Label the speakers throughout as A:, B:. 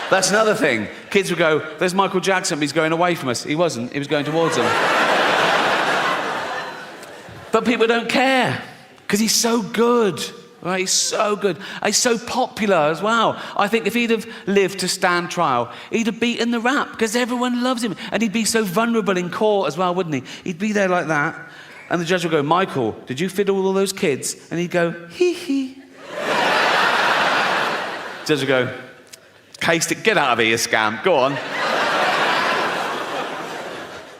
A: That's another thing. Kids would go, there's Michael Jackson, but he's going away from us. He wasn't, he was going towards them. But people don't care, because he's so good, right? He's so good. He's so popular as well. I think if he'd have lived to stand trial, he'd have beaten the rap, because everyone loves him. And he'd be so vulnerable in court as well, wouldn't he? He'd be there like that, and the judge would go, Michael, did you fiddle all those kids? And he'd go, hee hee. Judge would go, Case, get out of here, you scam. Go on.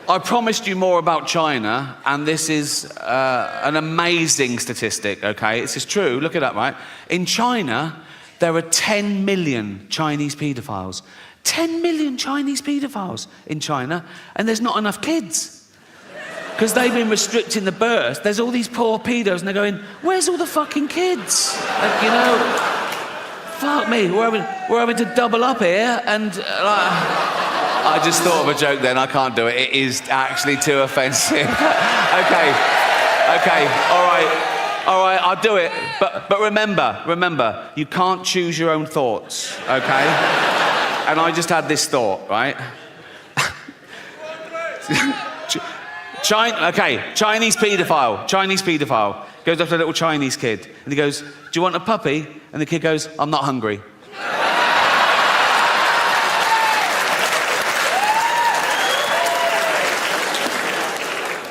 A: I promised you more about China, and this is an amazing statistic, okay? This is true, look it up, right? In China, there are 10 million Chinese paedophiles. 10 million Chinese paedophiles in China, and there's not enough kids. Because they've been restricting the birth. There's all these poor pedos, and they're going, where's all the fucking kids? And, you know, fuck me, we're having to double up here, and I just thought of a joke then, I can't do it. It is actually too offensive. Okay, all right, I'll do it. But remember, you can't choose your own thoughts, okay? And I just had this thought, right? Chinese paedophile goes up to a little Chinese kid, and he goes, do you want a puppy? And the kid goes, I'm not hungry.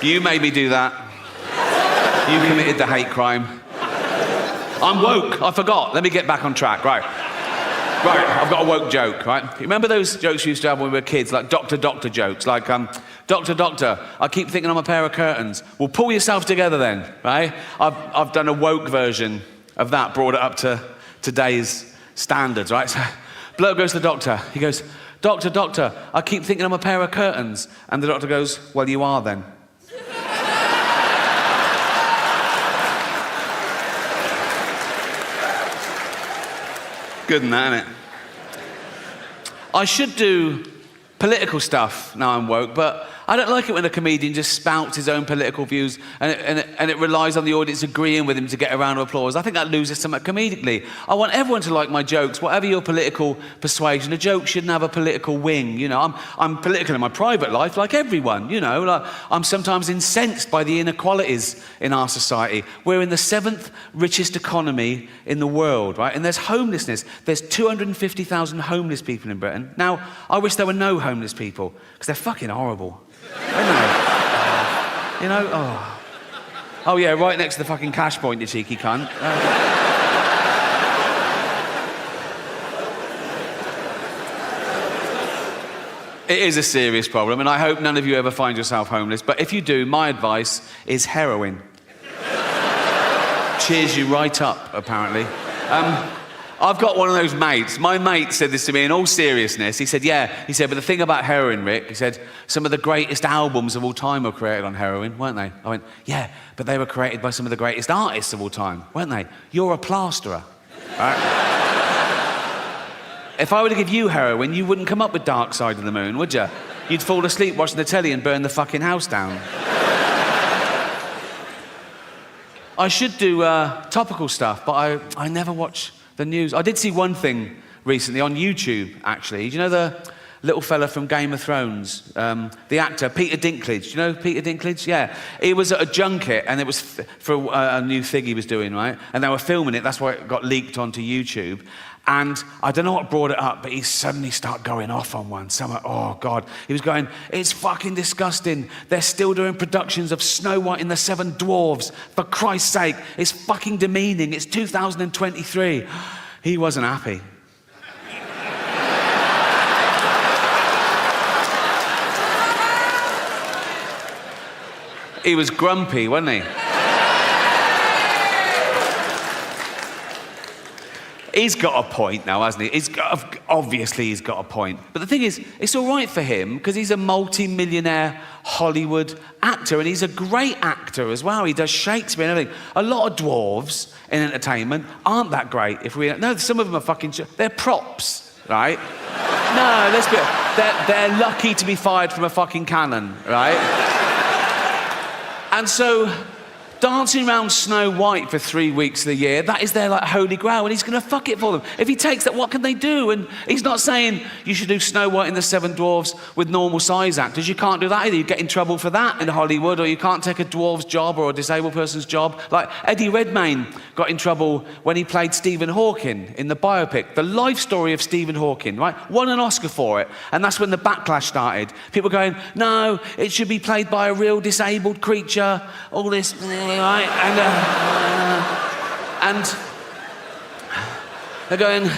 A: You made me do that. You committed the hate crime. I'm woke, I forgot. Let me get back on track, right, I've got a woke joke, right? You remember those jokes we used to have when we were kids, like doctor jokes, like, doctor, I keep thinking I'm a pair of curtains. Well, pull yourself together then, right? I've done a woke version of that, brought it up to today's standards, right? So, bloke goes to the doctor. He goes, doctor, I keep thinking I'm a pair of curtains. And the doctor goes, well, you are then. Good in that, isn't it? I should do political stuff now I'm woke, but I don't like it when a comedian just spouts his own political views and it relies on the audience agreeing with him to get a round of applause. I think that loses something comedically. I want everyone to like my jokes, whatever your political persuasion. A joke shouldn't have a political wing, you know. I'm political in my private life, like everyone, you know. Like, I'm sometimes incensed by the inequalities in our society. We're in the 7th richest economy in the world, right? And there's homelessness. There's 250,000 homeless people in Britain. Now, I wish there were no homeless people, because they're fucking horrible. Aren't they? You know, oh yeah, right next to the fucking cash point, you cheeky cunt. It is a serious problem, and I hope none of you ever find yourself homeless, but if you do, my advice is heroin. Cheers you right up, apparently. I've got one of those mates. My mate said this to me in all seriousness. He said, but the thing about heroin, Rick, he said, some of the greatest albums of all time were created on heroin, weren't they? I went, yeah, but they were created by some of the greatest artists of all time, weren't they? You're a plasterer, right? If I were to give you heroin, you wouldn't come up with Dark Side of the Moon, would you? You'd fall asleep watching the telly and burn the fucking house down. I should do topical stuff, but I never watch the news. I did see one thing recently on YouTube, actually. Do you know the little fella from Game of Thrones? The actor, Peter Dinklage. Do you know Peter Dinklage? Yeah. He was at a junket, and it was for a new thing he was doing, right? And they were filming it. That's why it got leaked onto YouTube. And I don't know what brought it up, but he suddenly started going off on one. Someone, oh God. He was going, it's fucking disgusting. They're still doing productions of Snow White and the Seven Dwarfs. For Christ's sake, it's fucking demeaning. It's 2023. He wasn't happy. He was grumpy, wasn't he? He's got a point now, hasn't he? Obviously he's got a point. But the thing is, it's all right for him because he's a multi-millionaire Hollywood actor, and he's a great actor as well. He does Shakespeare and everything. A lot of dwarves in entertainment aren't that great. No, some of them are fucking... They're props, right? No, let's be... They're lucky to be fired from a fucking cannon, right? And so... dancing around Snow White for 3 weeks of the year, that is their like holy grail, and he's going to fuck it for them. If he takes that, what can they do? And he's not saying you should do Snow White and the Seven Dwarfs with normal size actors. You can't do that either. You get in trouble for that in Hollywood, or you can't take a dwarf's job or a disabled person's job. Like Eddie Redmayne got in trouble when he played Stephen Hawking in the biopic, The Life Story of Stephen Hawking, right? Won an Oscar for it, and that's when the backlash started. People going, no, it should be played by a real disabled creature, all this, right? And they're going,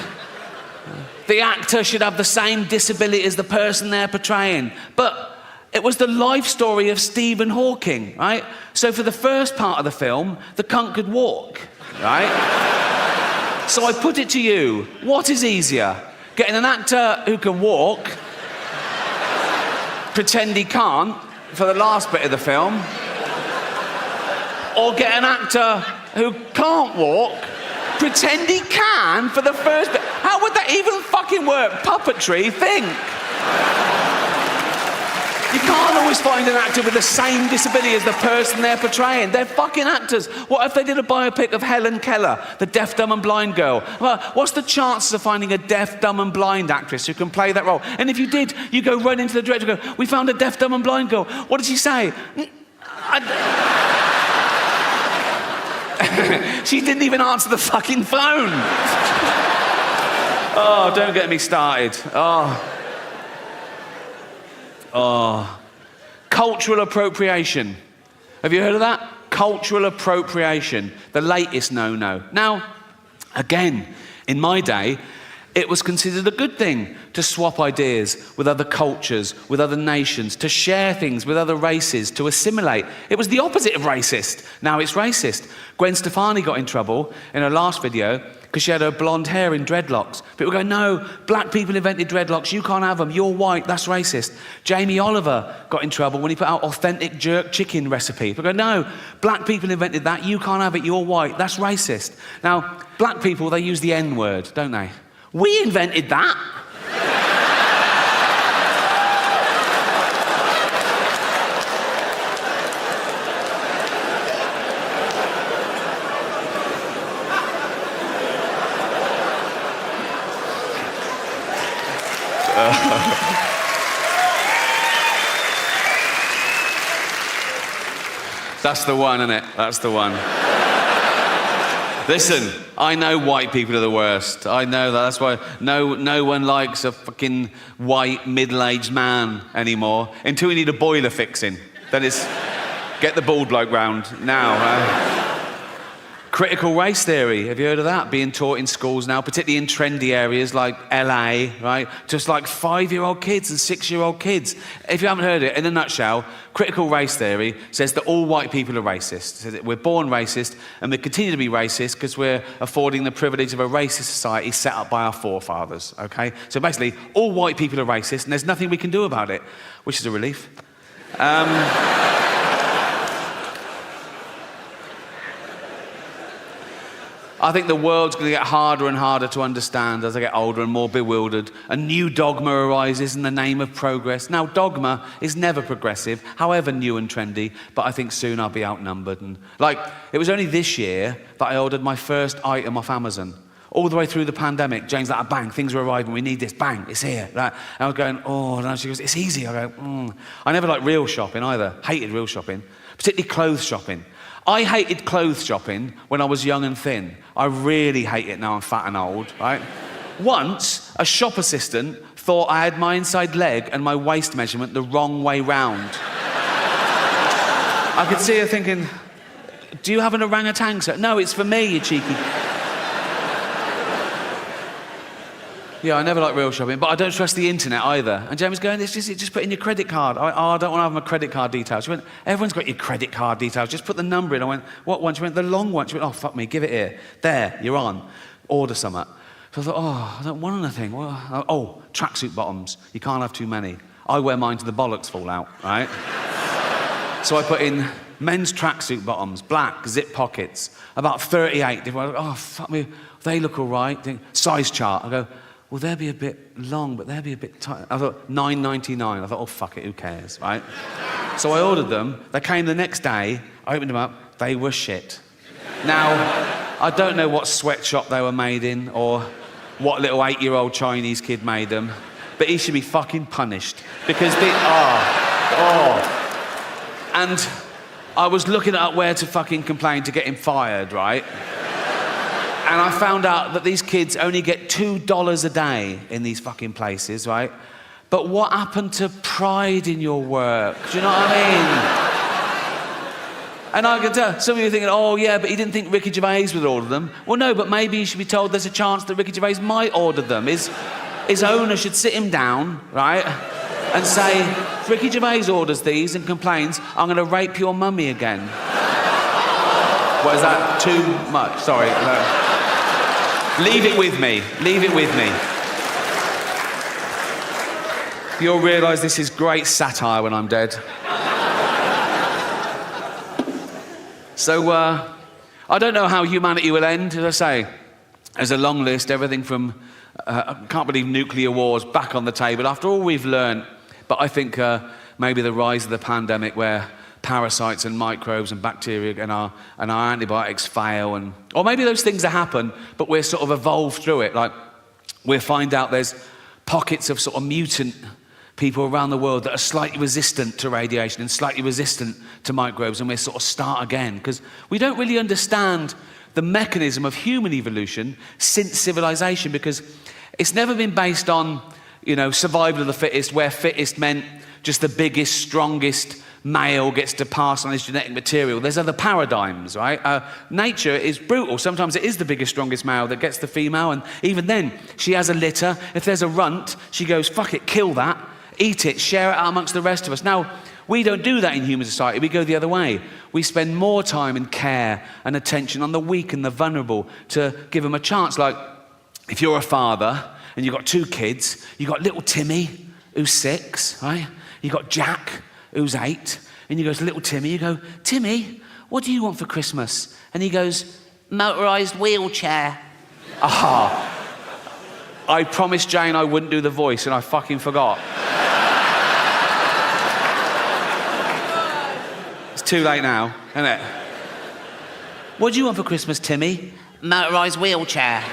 A: the actor should have the same disability as the person they're portraying. But it was the life story of Stephen Hawking, right? So for the first part of the film, the cunt could walk, right? So I put it to you, what is easier? Getting an actor who can walk, pretend he can't for the last bit of the film, or get an actor who can't walk, pretend he can for the first bit? How would that even fucking work? Puppetry, think. You can't always find an actor with the same disability as the person they're portraying. They're fucking actors. What if they did a biopic of Helen Keller, the deaf, dumb and blind girl? Well, what's the chances of finding a deaf, dumb and blind actress who can play that role? And if you did, you go run into the director and go, we found a deaf, dumb and blind girl. What did she say? She didn't even answer the fucking phone. Oh, don't get me started. Cultural appropriation. Have you heard of that? Cultural appropriation, the latest no-no. Now, again, in my day, it was considered a good thing to swap ideas with other cultures, with other nations, to share things with other races, to assimilate. It was the opposite of racist. Now it's racist. Gwen Stefani got in trouble in her last video because she had her blonde hair in dreadlocks. People go, no, black people invented dreadlocks, you can't have them, you're white, that's racist. Jamie Oliver got in trouble when he put out authentic jerk chicken recipe. People go, no, black people invented that, you can't have it, you're white, that's racist. Now, black people, they use the N-word, don't they? We invented that. That's the one, isn't it? That's the one. Listen, I know white people are the worst. I know that. That's why no one likes a fucking white middle-aged man anymore until we need a boiler fixing. Then it's get the bald bloke round now. Critical race theory, have you heard of that? Being taught in schools now, particularly in trendy areas like LA, right? Just like 5-year-old kids and 6-year-old kids. If you haven't heard it, in a nutshell, critical race theory says that all white people are racist. It says that we're born racist and we continue to be racist because we're affording the privilege of a racist society set up by our forefathers, okay? So basically, all white people are racist and there's nothing we can do about it, which is a relief. I think the world's going to get harder and harder to understand as I get older and more bewildered. A new dogma arises in the name of progress. Now, dogma is never progressive, however new and trendy, but I think soon I'll be outnumbered. And it was only this year that I ordered my first item off Amazon. All the way through the pandemic, Jane's like, bang, things are arriving, we need this, bang, it's here. Right? And I was going, oh, and she goes, it's easy. I go, I never liked real shopping either, hated real shopping, particularly clothes shopping. I hated clothes shopping when I was young and thin. I really hate it now I'm fat and old, right? Once, a shop assistant thought I had my inside leg and my waist measurement the wrong way round. I could see her thinking, do you have an orangutan, sir? No, it's for me, you cheeky. Yeah, I never like real shopping, but I don't trust the internet either. And Jamie's going, just put in your credit card. I don't want to have my credit card details. She went, everyone's got your credit card details. Just put the number in. I went, what one? She went, the long one. She went, oh, fuck me, give it here. There, you're on. Order something. So I thought, I don't want anything. Oh, tracksuit bottoms. You can't have too many. I wear mine till the bollocks fall out, right? So I put in men's tracksuit bottoms, black, zip pockets, about 38 different. Oh, fuck me, they look all right. Size chart. I go, well, they'll be a bit long, but they'll be a bit tight. I thought, $9.99. I thought, oh, fuck it, who cares, right? So I ordered them. They came the next day. I opened them up. they were shit. Now, I don't know what sweatshop they were made in or what little 8-year-old Chinese kid made them, but he should be fucking punished because And I was looking up where to fucking complain to get him fired, right? And I found out that these kids only get $2 a day in these fucking places, right? But what happened to pride in your work? Do you know what I mean? And I can tell, some of you are thinking, oh yeah, but he didn't think Ricky Gervais would order them. Well no, but maybe you should be told there's a chance that Ricky Gervais might order them. His owner should sit him down, right? And say, if Ricky Gervais orders these and complains, I'm going to rape your mummy again. What, is that too much? Sorry. No. Leave it with me. Leave it with me. You'll realise this is great satire when I'm dead. So, I don't know how humanity will end, as I say. There's a long list, everything from, I can't believe nuclear wars back on the table, after all we've learned. But I think maybe the rise of the pandemic where parasites and microbes and bacteria and our antibiotics fail, or maybe those things that happen, but we're sort of evolved through it. Like, we'll find out there's pockets of sort of mutant people around the world that are slightly resistant to radiation and slightly resistant to microbes, and we'll sort of start again. Because we don't really understand the mechanism of human evolution since civilization, because it's never been based on, you know, survival of the fittest, where fittest meant just the biggest, strongest male gets to pass on his genetic material. There's other paradigms, right? Nature is brutal. Sometimes it is the biggest, strongest male that gets the female, and even then, she has a litter. If there's a runt, she goes, fuck it, kill that, eat it, share it out amongst the rest of us. Now, we don't do that in human society. We go the other way. We spend more time and care and attention on the weak and the vulnerable to give them a chance. Like, if you're a father and you've got 2 kids, you've got little Timmy, who's 6, right? You've got Jack, who's 8, and you go to little Timmy, you go, Timmy, what do you want for Christmas? And he goes, motorised wheelchair. I promised Jane I wouldn't do the voice, and I fucking forgot. It's too late now, isn't it? What do you want for Christmas, Timmy? Motorised wheelchair.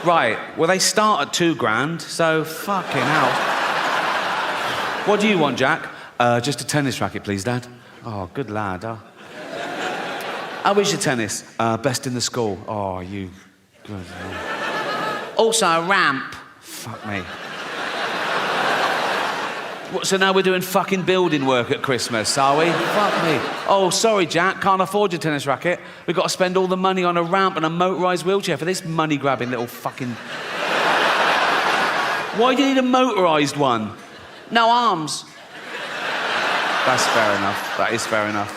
A: Right, well, they start at $2,000, so fucking hell. What do you want, Jack? Just a tennis racket, please, Dad. Oh, good lad. How is your tennis? Best in the school. Oh, you... Good. Also a ramp. Fuck me. What, so now we're doing fucking building work at Christmas, are we? Fuck me. Oh, sorry, Jack, can't afford your tennis racket. We've got to spend all the money on a ramp and a motorised wheelchair for this money-grabbing little fucking... Why do you need a motorised one? No arms. That's fair enough. That is fair enough.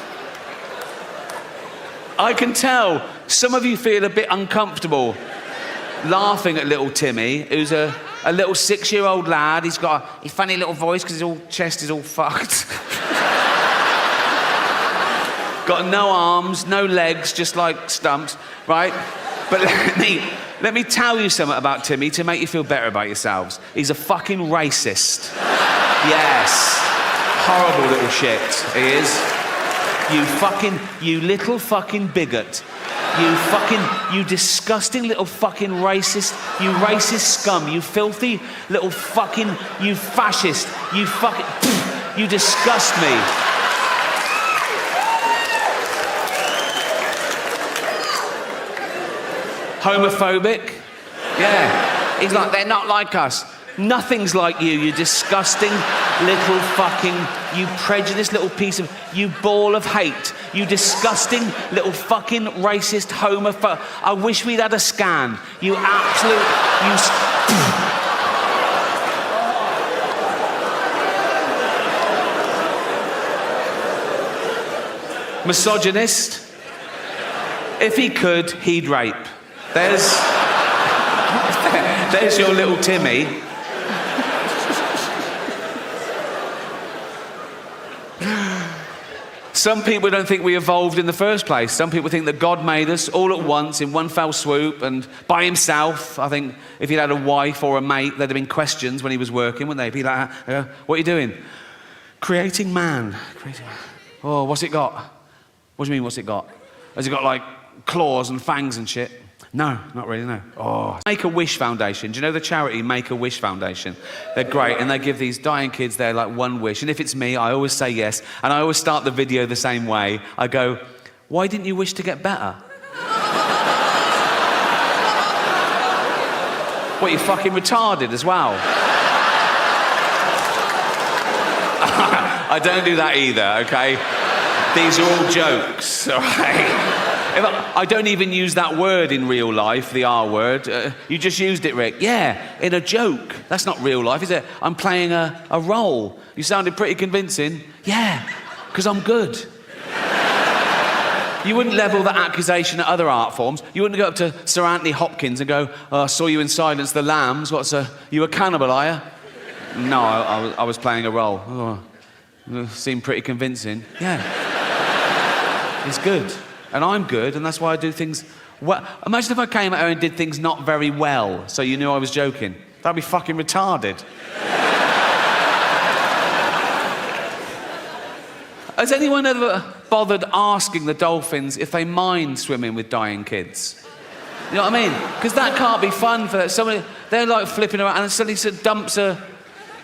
A: I can tell some of you feel a bit uncomfortable laughing at little Timmy, who's a little 6-year-old lad. He's got a funny little voice because his chest is all fucked. Got no arms, no legs, just like stumps, right? But let me tell you something about Timmy to make you feel better about yourselves. He's a fucking racist. Yes. Horrible little shit, he is. You little fucking bigot. You disgusting little fucking racist, you racist scum, you filthy little fucking, you fascist, you fucking, you disgust me. Homophobic? Yeah. He's like, they're not like us. Nothing's like you disgusting little fucking, you prejudiced little piece of, you ball of hate, you disgusting little fucking racist homophobe. I wish we'd had a scan. You absolute, you... Misogynist. If he could, he'd rape. There's your little Timmy. Some people don't think we evolved in the first place. Some people think that God made us all at once in one fell swoop and by himself. I think if he'd had a wife or a mate, there'd have been questions when he was working, wouldn't they? Be like, what are you doing? Creating man. Oh, what's it got? What do you mean, what's it got? Has it got, like, claws and fangs and shit? No, not really, no. Oh. Make-A-Wish Foundation. Do you know the charity Make-A-Wish Foundation? They're great, and they give these dying kids their, like, one wish. And if it's me, I always say yes. And I always start the video the same way. I go, why didn't you wish to get better? What, you fucking retarded as well? I don't do that either, okay? These are all jokes, all right? I don't even use that word in real life, the R word. You just used it, Rick. Yeah, in a joke. That's not real life, is it? I'm playing a role. You sounded pretty convincing. Yeah, because I'm good. You wouldn't level that accusation at other art forms. You wouldn't go up to Sir Anthony Hopkins and go, oh, I saw you in Silence the Lambs. You a cannibal, are you? No, I was playing a role. Oh, seemed pretty convincing. Yeah. It's good. And I'm good, and that's why I do things well. Imagine if I came at her and did things not very well, so you knew I was joking. That'd be fucking retarded. Has anyone ever bothered asking the dolphins if they mind swimming with dying kids? You know what I mean? Because that can't be fun for somebody. They're like flipping around, and suddenly dumps a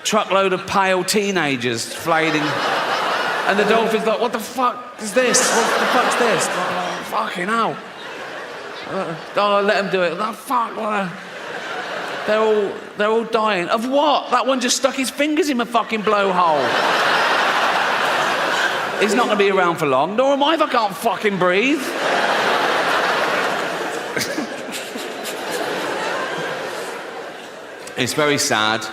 A: truckload of pale teenagers flailing. And the dolphin's like, what the fuck is this? What the fuck's this? Oh, fucking hell. Oh, let them do it. Oh, fuck. They're all dying. Of what? That one just stuck his fingers in my fucking blowhole. He's not going to be around for long, nor am I if I can't fucking breathe. It's very sad.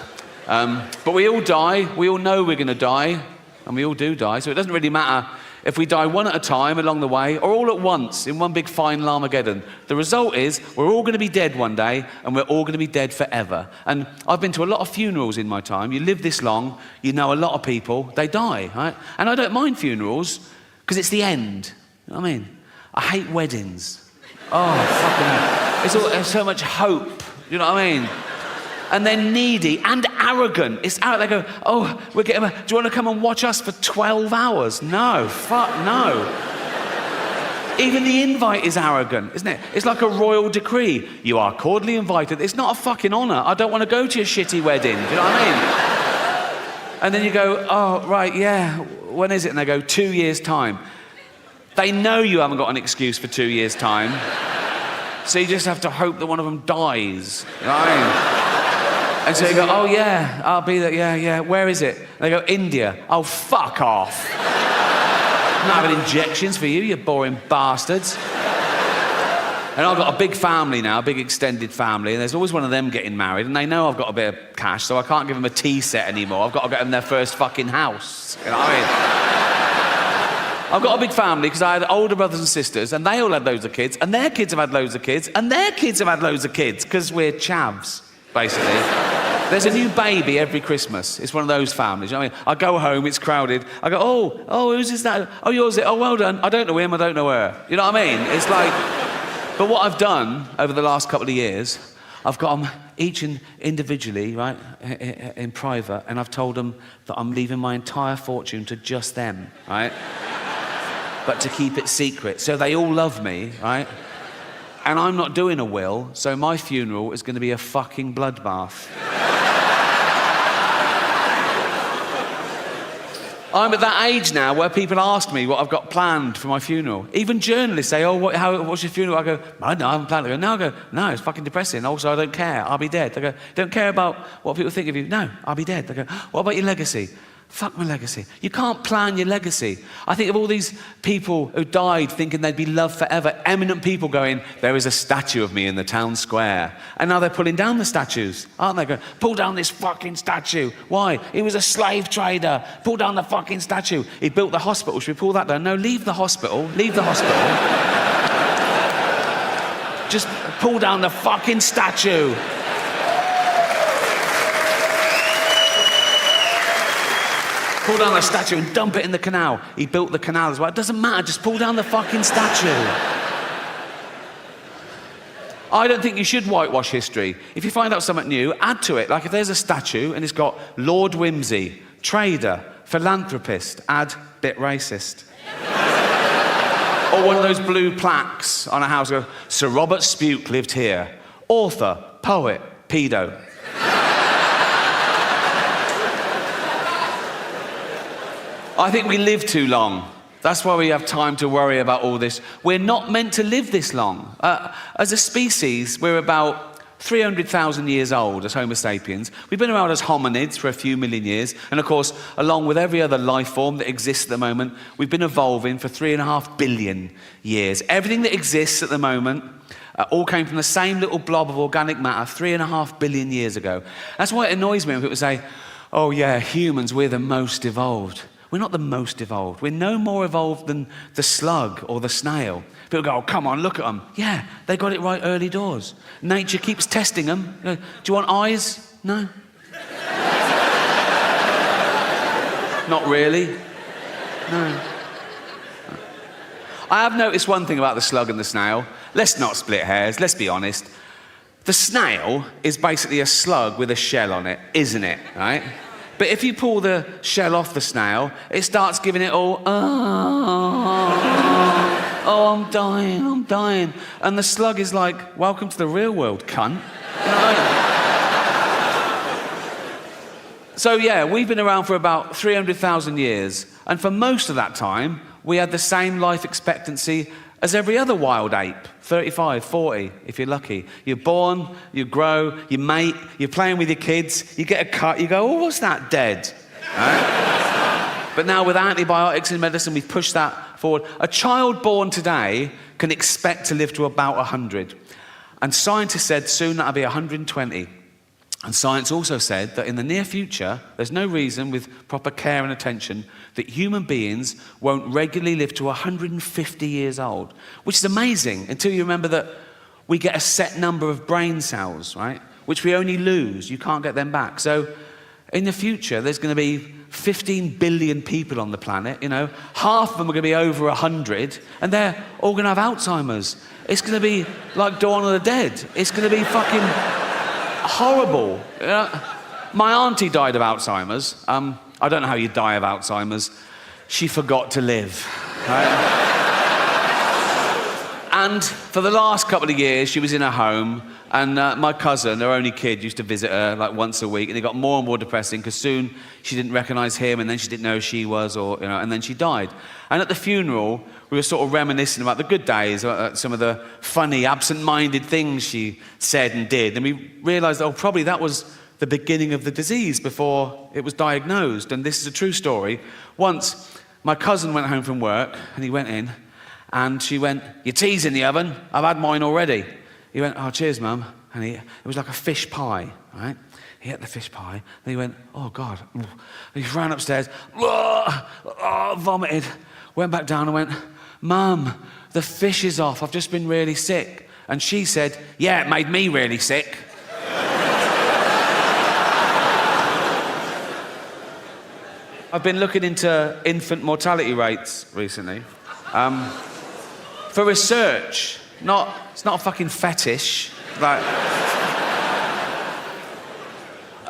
A: But we all die. We all know we're going to die. And we all do die, so it doesn't really matter if we die one at a time along the way or all at once in one big final Armageddon. The result is we're all going to be dead one day, and we're all going to be dead forever. And I've been to a lot of funerals in my time. You live this long, you know a lot of people, they die, right? And I don't mind funerals because it's the end. You know what I mean? I hate weddings. Oh, fucking hell. It's so much hope. You know what I mean? And they're needy and arrogant. It's out. They go, oh, do you want to come and watch us for 12 hours? No, fuck no. Even the invite is arrogant, isn't it? It's like a royal decree. You are cordially invited. It's not a fucking honour. I don't want to go to your shitty wedding. Do you know what I mean? And then you go, oh, right, yeah, when is it? And they go, 2 years' time. They know you haven't got an excuse for 2 years' time. So you just have to hope that one of them dies. You know what I mean? And so you go, oh yeah, I'll be there, yeah, where is it? And they go, India. Oh, fuck off. I'm not having injections for you, you boring bastards. And I've got a big family now, a big extended family, and there's always one of them getting married, and they know I've got a bit of cash, so I can't give them a tea set anymore. I've got to get them their first fucking house. You know what I mean? I've got a big family because I had older brothers and sisters, and they all had loads of kids, and their kids have had loads of kids, and their kids have had loads of kids, because we're chavs. Basically. There's a new baby every Christmas. It's one of those families. You know what I mean? I go home, it's crowded. I go, oh, who's this? That? Oh, yours it? Oh, well done. I don't know him, I don't know her. You know what I mean? It's like... But what I've done over the last couple of years, I've got them each individually, right, in private, and I've told them that I'm leaving my entire fortune to just them, right? But to keep it secret. So they all love me, right? And I'm not doing a will, so my funeral is going to be a fucking bloodbath. I'm at that age now where people ask me what I've got planned for my funeral. Even journalists say, oh, what's your funeral? I go, I haven't planned it. I go, no, it's fucking depressing. Also, I don't care. I'll be dead. They go, don't care about what people think of you. No, I'll be dead. They go, what about your legacy? Fuck my legacy. You can't plan your legacy. I think of all these people who died thinking they'd be loved forever, eminent people going, there is a statue of me in the town square. And now they're pulling down the statues, aren't they? Going, pull down this fucking statue. Why? He was a slave trader. Pull down the fucking statue. He built the hospital. Should we pull that down? No, leave the hospital. Leave the hospital. Just pull down the fucking statue. Pull down the statue and dump it in the canal. He built the canal as well. It doesn't matter, just pull down the fucking statue. I don't think you should whitewash history. If you find out something new, add to it. Like if there's a statue and it's got Lord Whimsy, trader, philanthropist, add bit racist. Or one of those blue plaques on a house. Go, Sir Robert Spuke lived here. Author, poet, pedo. I think we live too long. That's why we have time to worry about all this. We're not meant to live this long. As a species, we're about 300,000 years old as Homo sapiens. We've been around as hominids for a few million years. And of course, along with every other life form that exists at the moment, we've been evolving for 3.5 billion years. Everything that exists at the moment all came from the same little blob of organic matter 3.5 billion years ago. That's why it annoys me when people say, oh yeah, humans, we're the most evolved. We're not the most evolved. We're no more evolved than the slug or the snail. People go, oh, come on, look at them. Yeah, they got it right early doors. Nature keeps testing them. You know, do you want eyes? No. Not really. No. I have noticed one thing about the slug and the snail. Let's not split hairs, let's be honest. The snail is basically a slug with a shell on it, isn't it, right? But if you pull the shell off the snail, it starts giving it all, oh, I'm dying. And the slug is like, welcome to the real world, cunt. So yeah, we've been around for about 300,000 years. And for most of that time, we had the same life expectancy as every other wild ape, 35, 40, if you're lucky. You're born, you grow, you mate, you're playing with your kids, you get a cut, you go, oh, what's that, dead? Right? But now with antibiotics and medicine, we've pushed that forward. A child born today can expect to live to about 100. And scientists said soon that'll be 120. And science also said that in the near future, there's no reason with proper care and attention that human beings won't regularly live to 150 years old, which is amazing until you remember that we get a set number of brain cells, right? Which we only lose, you can't get them back. So in the future, there's going to be 15 billion people on the planet, you know, half of them are going to be over 100, and they're all going to have Alzheimer's. It's going to be like Dawn of the Dead. It's going to be fucking horrible. My auntie died of Alzheimer's. I don't know how you die of Alzheimer's. She forgot to live. Right? And for the last couple of years, she was in her home, and my cousin, her only kid, used to visit her like once a week, and it got more and more depressing because soon she didn't recognise him, and then she didn't know who she was, or you know, and then she died. And at the funeral, we were sort of reminiscing about the good days, some of the funny, absent-minded things she said and did, and we realised, oh, probably that was the beginning of the disease before it was diagnosed. And this is a true story. Once, my cousin went home from work, and he went in, and she went, your tea's in the oven, I've had mine already. He went, oh, cheers, Mum. And it was like a fish pie, right? He ate the fish pie, and he went, oh, God. And he ran upstairs, vomited, went back down and went, Mum, the fish is off, I've just been really sick. And she said, yeah, it made me really sick. I've been looking into infant mortality rates recently. For research, it's not a fucking fetish. Like,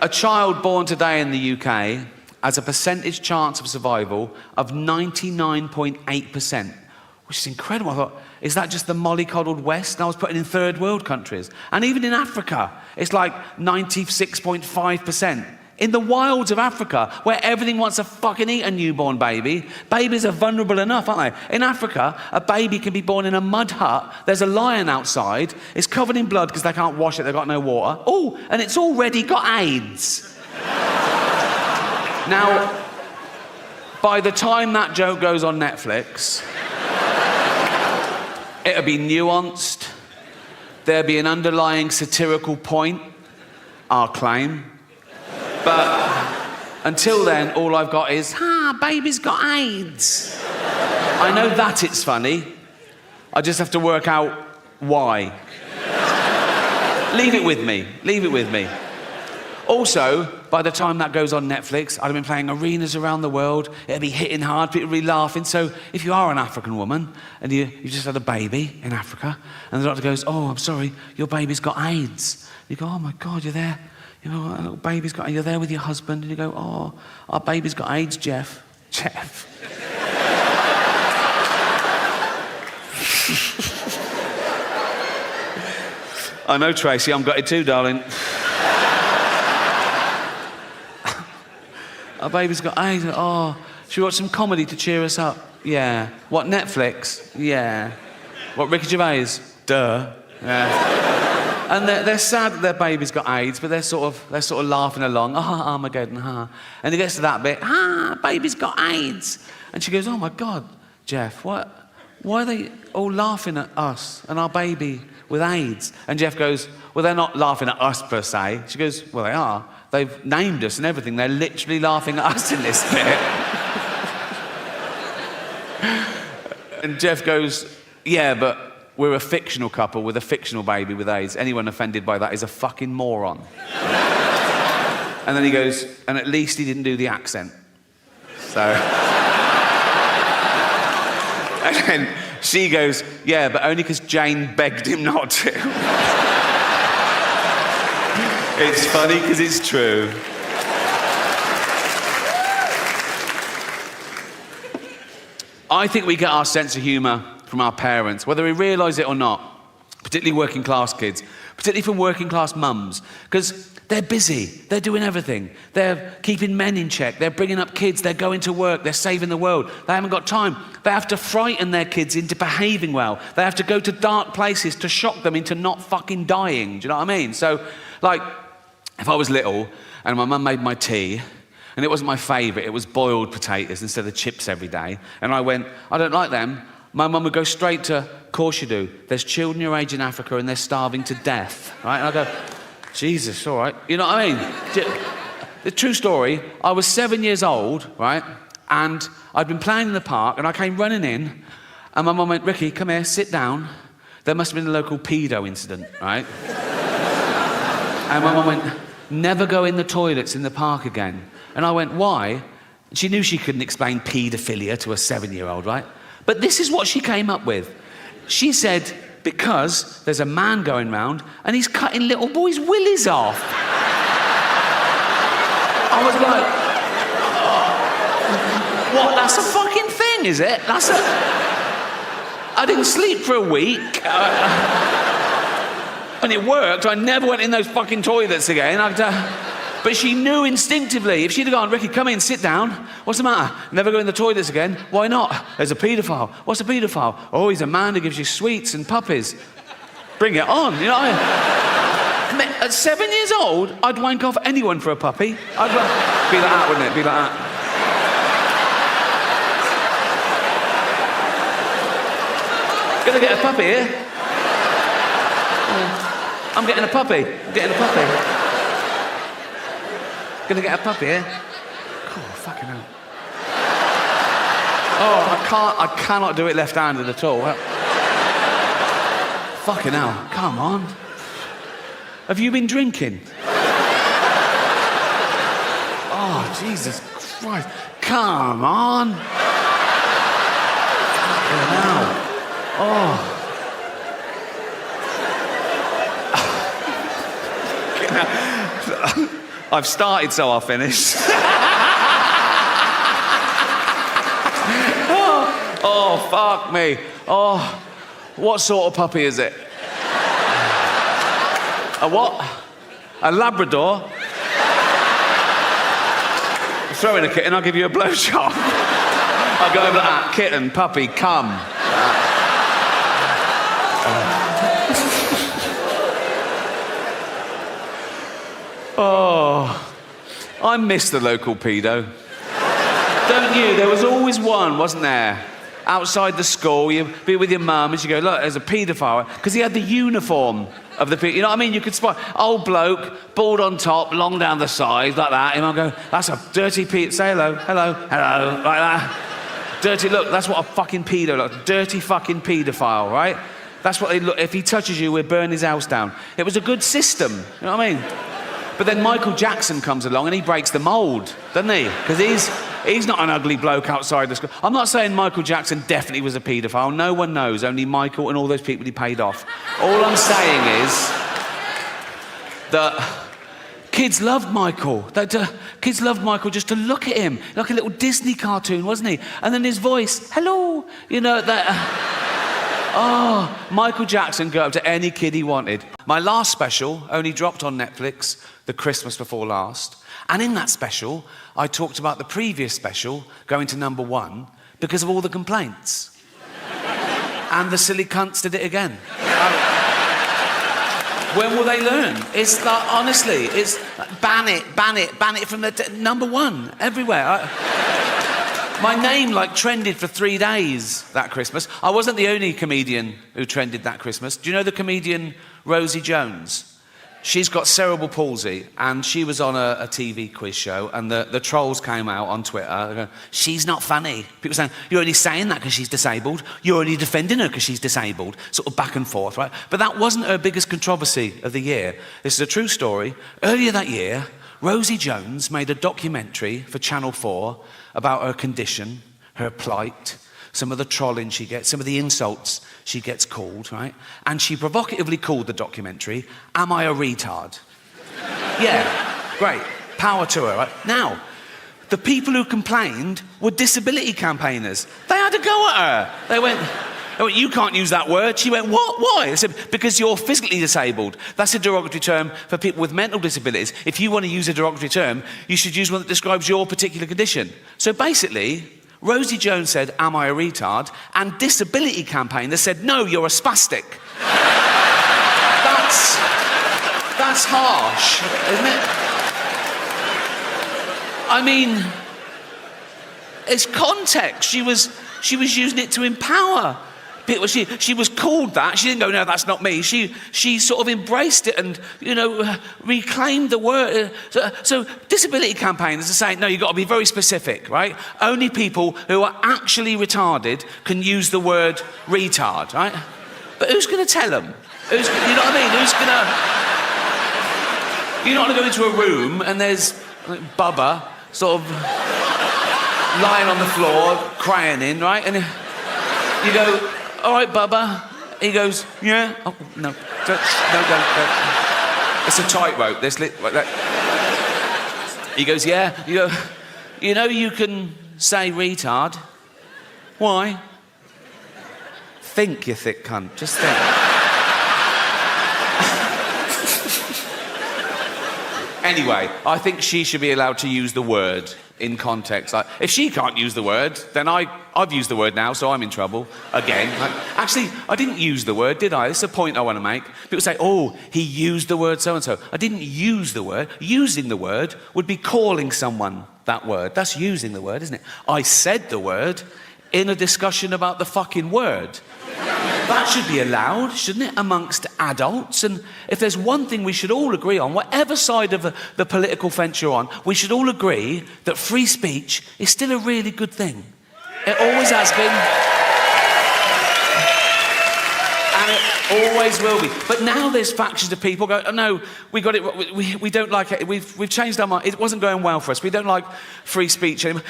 A: a child born today in the UK has a percentage chance of survival of 99.8%, which is incredible. I thought, is that just the mollycoddled West? And I was putting in third world countries. And even in Africa, it's like 96.5%. In the wilds of Africa, where everything wants to fucking eat a newborn baby, babies are vulnerable enough, aren't they? In Africa, a baby can be born in a mud hut. There's a lion outside. It's covered in blood because they can't wash it. They've got no water. Oh, and it's already got AIDS. Now, by the time that joke goes on Netflix, it'll be nuanced. There'll be an underlying satirical point, I'll claim. But until then, all I've got is, baby's got AIDS. I know that it's funny. I just have to work out why. Leave it with me. Leave it with me. Also, by the time that goes on Netflix, I'd have been playing arenas around the world. It'll be hitting hard, people will be laughing. So if you are an African woman and you just had a baby in Africa, and the doctor goes, oh, I'm sorry, your baby's got AIDS. You go, oh my God, you're there. You know, a little baby's got, you're there with your husband, and you go, oh, our baby's got AIDS, Jeff. I know, Tracy, I'm gutted too, darling. Our baby's got AIDS. Oh, should we watch some comedy to cheer us up? Yeah. What, Netflix? Yeah. What, Ricky Gervais? Duh. Yeah. And they're sad that their baby's got AIDS, but they're sort of laughing along. Armageddon, And it gets to that bit. Baby's got AIDS. And she goes, oh my God, Jeff, what? Why are they all laughing at us and our baby with AIDS? And Jeff goes, well, they're not laughing at us per se. She goes, well, they are. They've named us and everything. They're literally laughing at us in this bit. And Jeff goes, yeah, but we're a fictional couple with a fictional baby with AIDS. Anyone offended by that is a fucking moron. And then he goes, and at least he didn't do the accent. So... And then she goes, yeah, but only because Jane begged him not to. It's funny because it's true. I think we get our sense of humour from our parents, whether we realise it or not, particularly working class kids, particularly from working class mums, because they're busy, they're doing everything. They're keeping men in check, they're bringing up kids, they're going to work, they're saving the world. They haven't got time. They have to frighten their kids into behaving well. They have to go to dark places to shock them into not fucking dying. Do you know what I mean? So, like, if I was little and my mum made my tea, and it wasn't my favourite, it was boiled potatoes instead of chips every day, and I went, I don't like them, my mum would go straight to, of course you do, there's children your age in Africa and they're starving to death, right? And I go, Jesus, all right. You know what I mean? The true story, I was 7 years old, right? And I'd been playing in the park and I came running in and my mum went, Ricky, come here, sit down. There must have been a local pedo incident, right? And my mum went, never go in the toilets in the park again. And I went, why? She knew she couldn't explain paedophilia to a 7-year-old, right? But this is what she came up with. She said, because there's a man going round and he's cutting little boys' willies off. I was like, oh, what? That's a fucking thing, is it? I didn't sleep for a week. And it worked. I never went in those fucking toilets again. But she knew instinctively. If she'd have gone, Ricky, come in, sit down. What's the matter? Never go in the toilets again. Why not? There's a paedophile. What's a paedophile? Oh, he's a man who gives you sweets and puppies. Bring it on, you know what I mean? At 7 years old, I'd wank off anyone for a puppy. I'd be like that, wouldn't it? Be like that. Gonna get a puppy here? I'm getting a puppy. I'm getting a puppy. Gonna get a puppy here? Oh, fucking hell. Oh, I cannot do it left-handed at all. Fucking hell, come on. Have you been drinking? Oh, Jesus Christ. Come on. Fucking hell. Oh. I've started, so I'll finish. Oh, fuck me. Oh, what sort of puppy is it? A what? A Labrador? Throw in a kitten, I'll give you a blowjob. I'll go over that. Kitten, puppy, come. Oh, I miss the local pedo. Don't you? There was always one, wasn't there? Outside the school, you'd be with your mum and she'd go, look, there's a paedophile. Because he had the uniform of the pedo. You know what I mean? You could spot, old bloke, bald on top, long down the side, like that. And I'll go, that's a dirty pedo. Say hello, hello, hello, like that. Dirty, look, that's what a fucking pedo looks like. Dirty fucking paedophile, right? That's what they look, if he touches you, we'll burn his house down. It was a good system, you know what I mean? But then Michael Jackson comes along and he breaks the mould, doesn't he? Because he's not an ugly bloke outside the school. I'm not saying Michael Jackson definitely was a paedophile. No one knows, only Michael and all those people he paid off. All I'm saying is that kids loved Michael. Kids loved Michael just to look at him, like a little Disney cartoon, wasn't he? And then his voice, hello, you know, that... Oh, Michael Jackson got up to any kid he wanted. My last special only dropped on Netflix the Christmas before last. And in that special, I talked about the previous special going to #1 because of all the complaints. And the silly cunts did it again. When will they learn? It's like, honestly, it's like, ban it from the #1 everywhere. My name trended for 3 days that Christmas. I wasn't the only comedian who trended that Christmas. Do you know the comedian Rosie Jones? She's got cerebral palsy, and she was on a TV quiz show, and the trolls came out on Twitter going, she's not funny. People saying, you're only saying that because she's disabled. You're only defending her because she's disabled. Sort of back and forth, right? But that wasn't her biggest controversy of the year. This is a true story. Earlier that year, Rosie Jones made a documentary for Channel 4 about her condition, her plight, some of the trolling she gets, some of the insults she gets called, right? And she provocatively called the documentary, Am I a Retard? Yeah, great. Power to her, right? Now, the people who complained were disability campaigners. They had a go at her. They went, you can't use that word. She went, what? Why? I said, because you're physically disabled. That's a derogatory term for people with mental disabilities. If you want to use a derogatory term, you should use one that describes your particular condition. So basically, Rosie Jones said, am I a retard? And disability campaigners said, no, you're a spastic. That's harsh, isn't it? I mean, it's context. She was using it to empower people. She was called that. She didn't go, no, that's not me. She sort of embraced it and, reclaimed the word. So disability campaigners are saying, no, you've got to be very specific, right? Only people who are actually retarded can use the word retard, right? But who's going to tell them? You know what I mean? Who's going to... You're not going to go into a room and there's Bubba sort of lying on the floor, crying in, right? And you go, all right, Bubba. He goes, yeah. Oh, no. Don't. It's a tightrope. He goes, yeah. You go, you can say retard. Why? Think, you thick cunt. Just think. Anyway, I think she should be allowed to use the word in context. If she can't use the word, then I've used the word now, so I'm in trouble again. Actually, I didn't use the word, did I? This is a point I want to make. People say, oh, he used the word so-and-so. I didn't use the word. Using the word would be calling someone that word. That's using the word, isn't it? I said the word in a discussion about the fucking word. That should be allowed, shouldn't it, amongst adults? And if there's one thing we should all agree on, whatever side of the political fence you're on, we should all agree that free speech is still a really good thing. It always has been. And it always will be. But now there's factions of people go, oh, no, we got it, we don't like it, we've changed our mind, it wasn't going well for us, we don't like free speech anymore.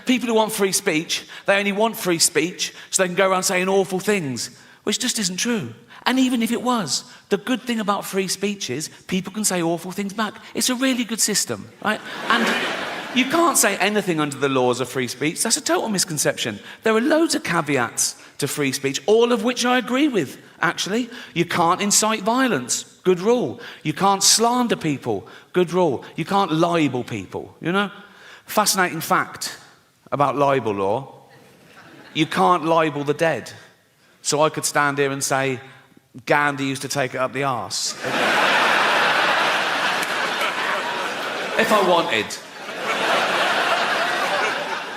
A: People who want free speech, they only want free speech so they can go around saying awful things, which just isn't true. And even if it was, the good thing about free speech is people can say awful things back. It's a really good system, right? And you can't say anything under the laws of free speech. That's a total misconception. There are loads of caveats to free speech, all of which I agree with, actually. You can't incite violence. Good rule. You can't slander people. Good rule. You can't libel people, Fascinating fact about libel law. You can't libel the dead. So I could stand here and say, Gandhi used to take it up the arse. If I wanted.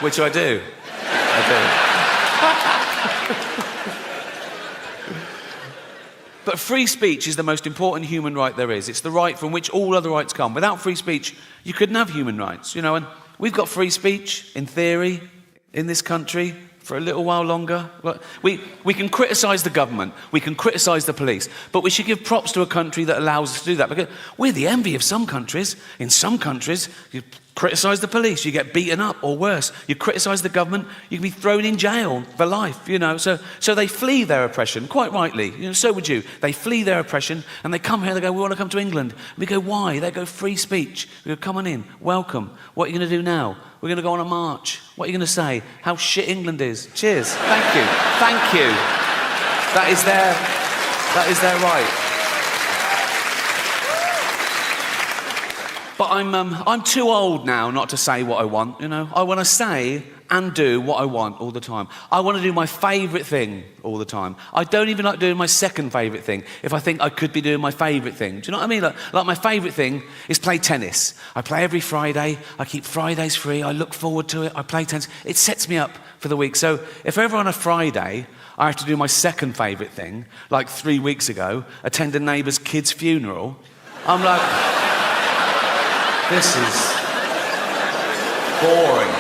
A: Which I do. But free speech is the most important human right there is. It's the right from which all other rights come. Without free speech, you couldn't have human rights, and we've got free speech, in theory, in this country, for a little while longer. We can criticise the government, we can criticise the police, but we should give props to a country that allows us to do that, because we're the envy of some countries. In some countries, you criticise the police, you get beaten up, or worse. You criticise the government, you can be thrown in jail for life, So they flee their oppression, quite rightly. So would you. They flee their oppression, and they come here, they go, we want to come to England. We go, why? They go, free speech. We go, come on in, welcome. What are you going to do now? We're going to go on a march. What are you going to say? How shit England is. Cheers. Thank you. Thank you. That is their right. But I'm too old now not to say what I want, you know. I want to say and do what I want all the time. I want to do my favourite thing all the time. I don't even like doing my second favourite thing if I think I could be doing my favourite thing. Do you know what I mean? Like my favourite thing is play tennis. I play every Friday. I keep Fridays free. I look forward to it. I play tennis. It sets me up for the week. So if ever on a Friday I have to do my second favourite thing, like 3 weeks ago, attend a neighbour's kid's funeral, I'm like... This is boring.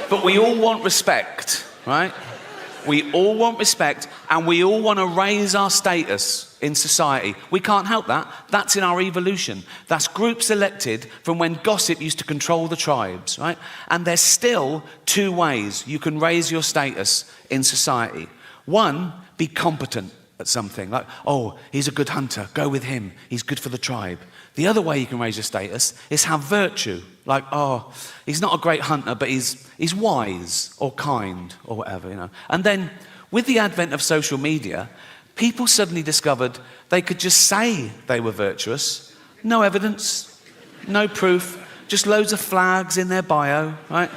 A: But we all want respect, right? We all want respect, and we all want to raise our status in society. We can't help that. That's in our evolution. That's group selected from when gossip used to control the tribes, right? And there's still 2 ways you can raise your status in society. One, be competent at something, like, oh, he's a good hunter, go with him, he's good for the tribe. The other way you can raise your status is have virtue, like, oh, he's not a great hunter, but he's wise or kind or whatever, you know. And then, with the advent of social media, people suddenly discovered they could just say they were virtuous, no evidence, no proof, just loads of flags in their bio, right?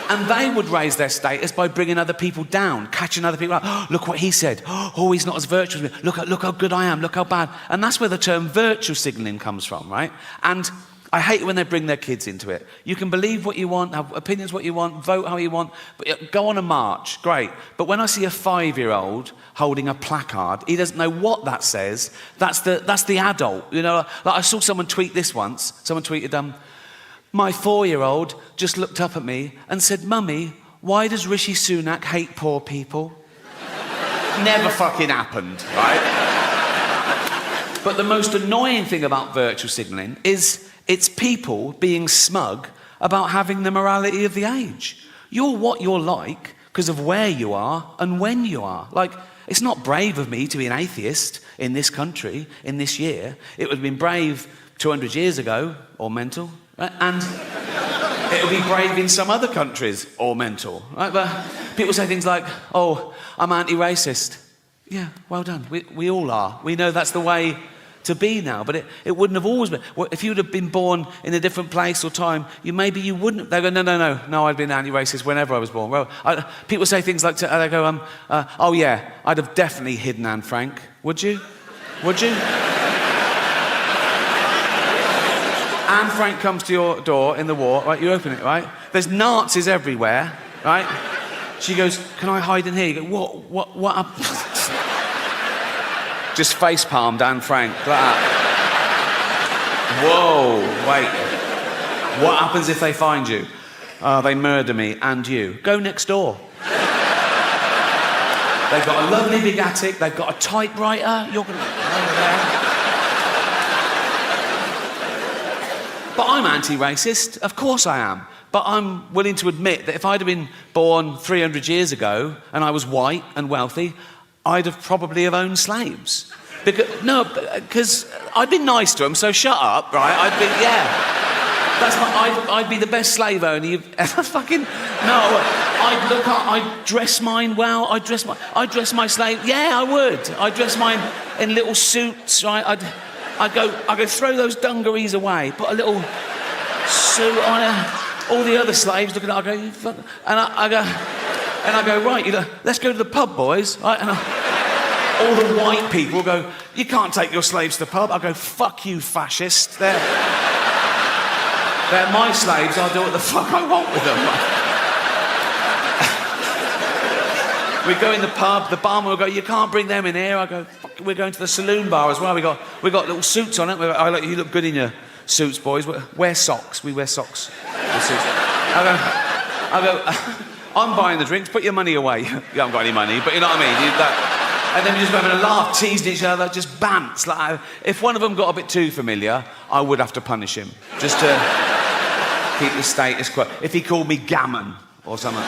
A: And they would raise their status by bringing other people down, catching other people out. Oh, look what he said. Oh, he's not as virtuous as me. Look how good I am. Look how bad. And that's where the term virtue signalling comes from, right? And I hate it when they bring their kids into it. You can believe what you want, have opinions what you want, vote how you want, but go on a march, great. But when I see a 5-year-old holding a placard, he doesn't know what that says. That's the adult, you know. Like I saw someone tweet this once. Someone tweeted, my 4-year-old just looked up at me and said, Mummy, why does Rishi Sunak hate poor people? Never fucking happened, right? But the most annoying thing about virtue signalling is it's people being smug about having the morality of the age. You're what you're like because of where you are and when you are. Like, it's not brave of me to be an atheist in this country, in this year. It would have been brave 200 years ago, or mental. Right? And it'll be brave in some other countries, or mental. Right? But people say things like, oh, I'm anti-racist. Yeah, well done. We all are. We know that's the way to be now, but it wouldn't have always been. Well, if you would have been born in a different place or time, maybe you wouldn't. They go, no, I'd been anti-racist whenever I was born. Well, people say things like, they go, oh yeah, I'd have definitely hidden Anne Frank. Would you? Would you? Anne Frank comes to your door in the war, right? You open it, right? There's Nazis everywhere, right? She goes, can I hide in here? You go, what up? Just face-palmed Anne Frank, like that. Whoa, wait. What happens if they find you? They murder me and you. Go next door. They've got a lovely big attic, they've got a typewriter, you're gonna... over there. But I'm anti-racist, of course I am. But I'm willing to admit that if I'd have been born 300 years ago and I was white and wealthy, I'd have probably owned slaves. Because I'd be nice to them, so shut up, right? I'd be the best slave owner you've ever fucking... No, I'd dress mine well, I'd dress my slave... Yeah, I would. I'd dress mine in little suits, right? I go throw those dungarees away, put a little suit on her. All the other slaves looking at it, I go, fuck. And I go, right, let's go to the pub, boys. Right? And all the white people go, you can't take your slaves to the pub. I go, fuck you, fascist. They're my slaves, I'll do what the fuck I want with them. We go in the pub, the barman will go, you can't bring them in here. I go, fuck, we're going to the saloon bar as well. We got little suits on it. You look good in your suits, boys. Wear socks. We wear socks. I go, I'm buying the drinks, put your money away. You haven't got any money, but you know what I mean? And then we just having a laugh, teasing each other, just bants. Like, if one of them got a bit too familiar, I would have to punish him, just to keep the status quo. If he called me gammon or something.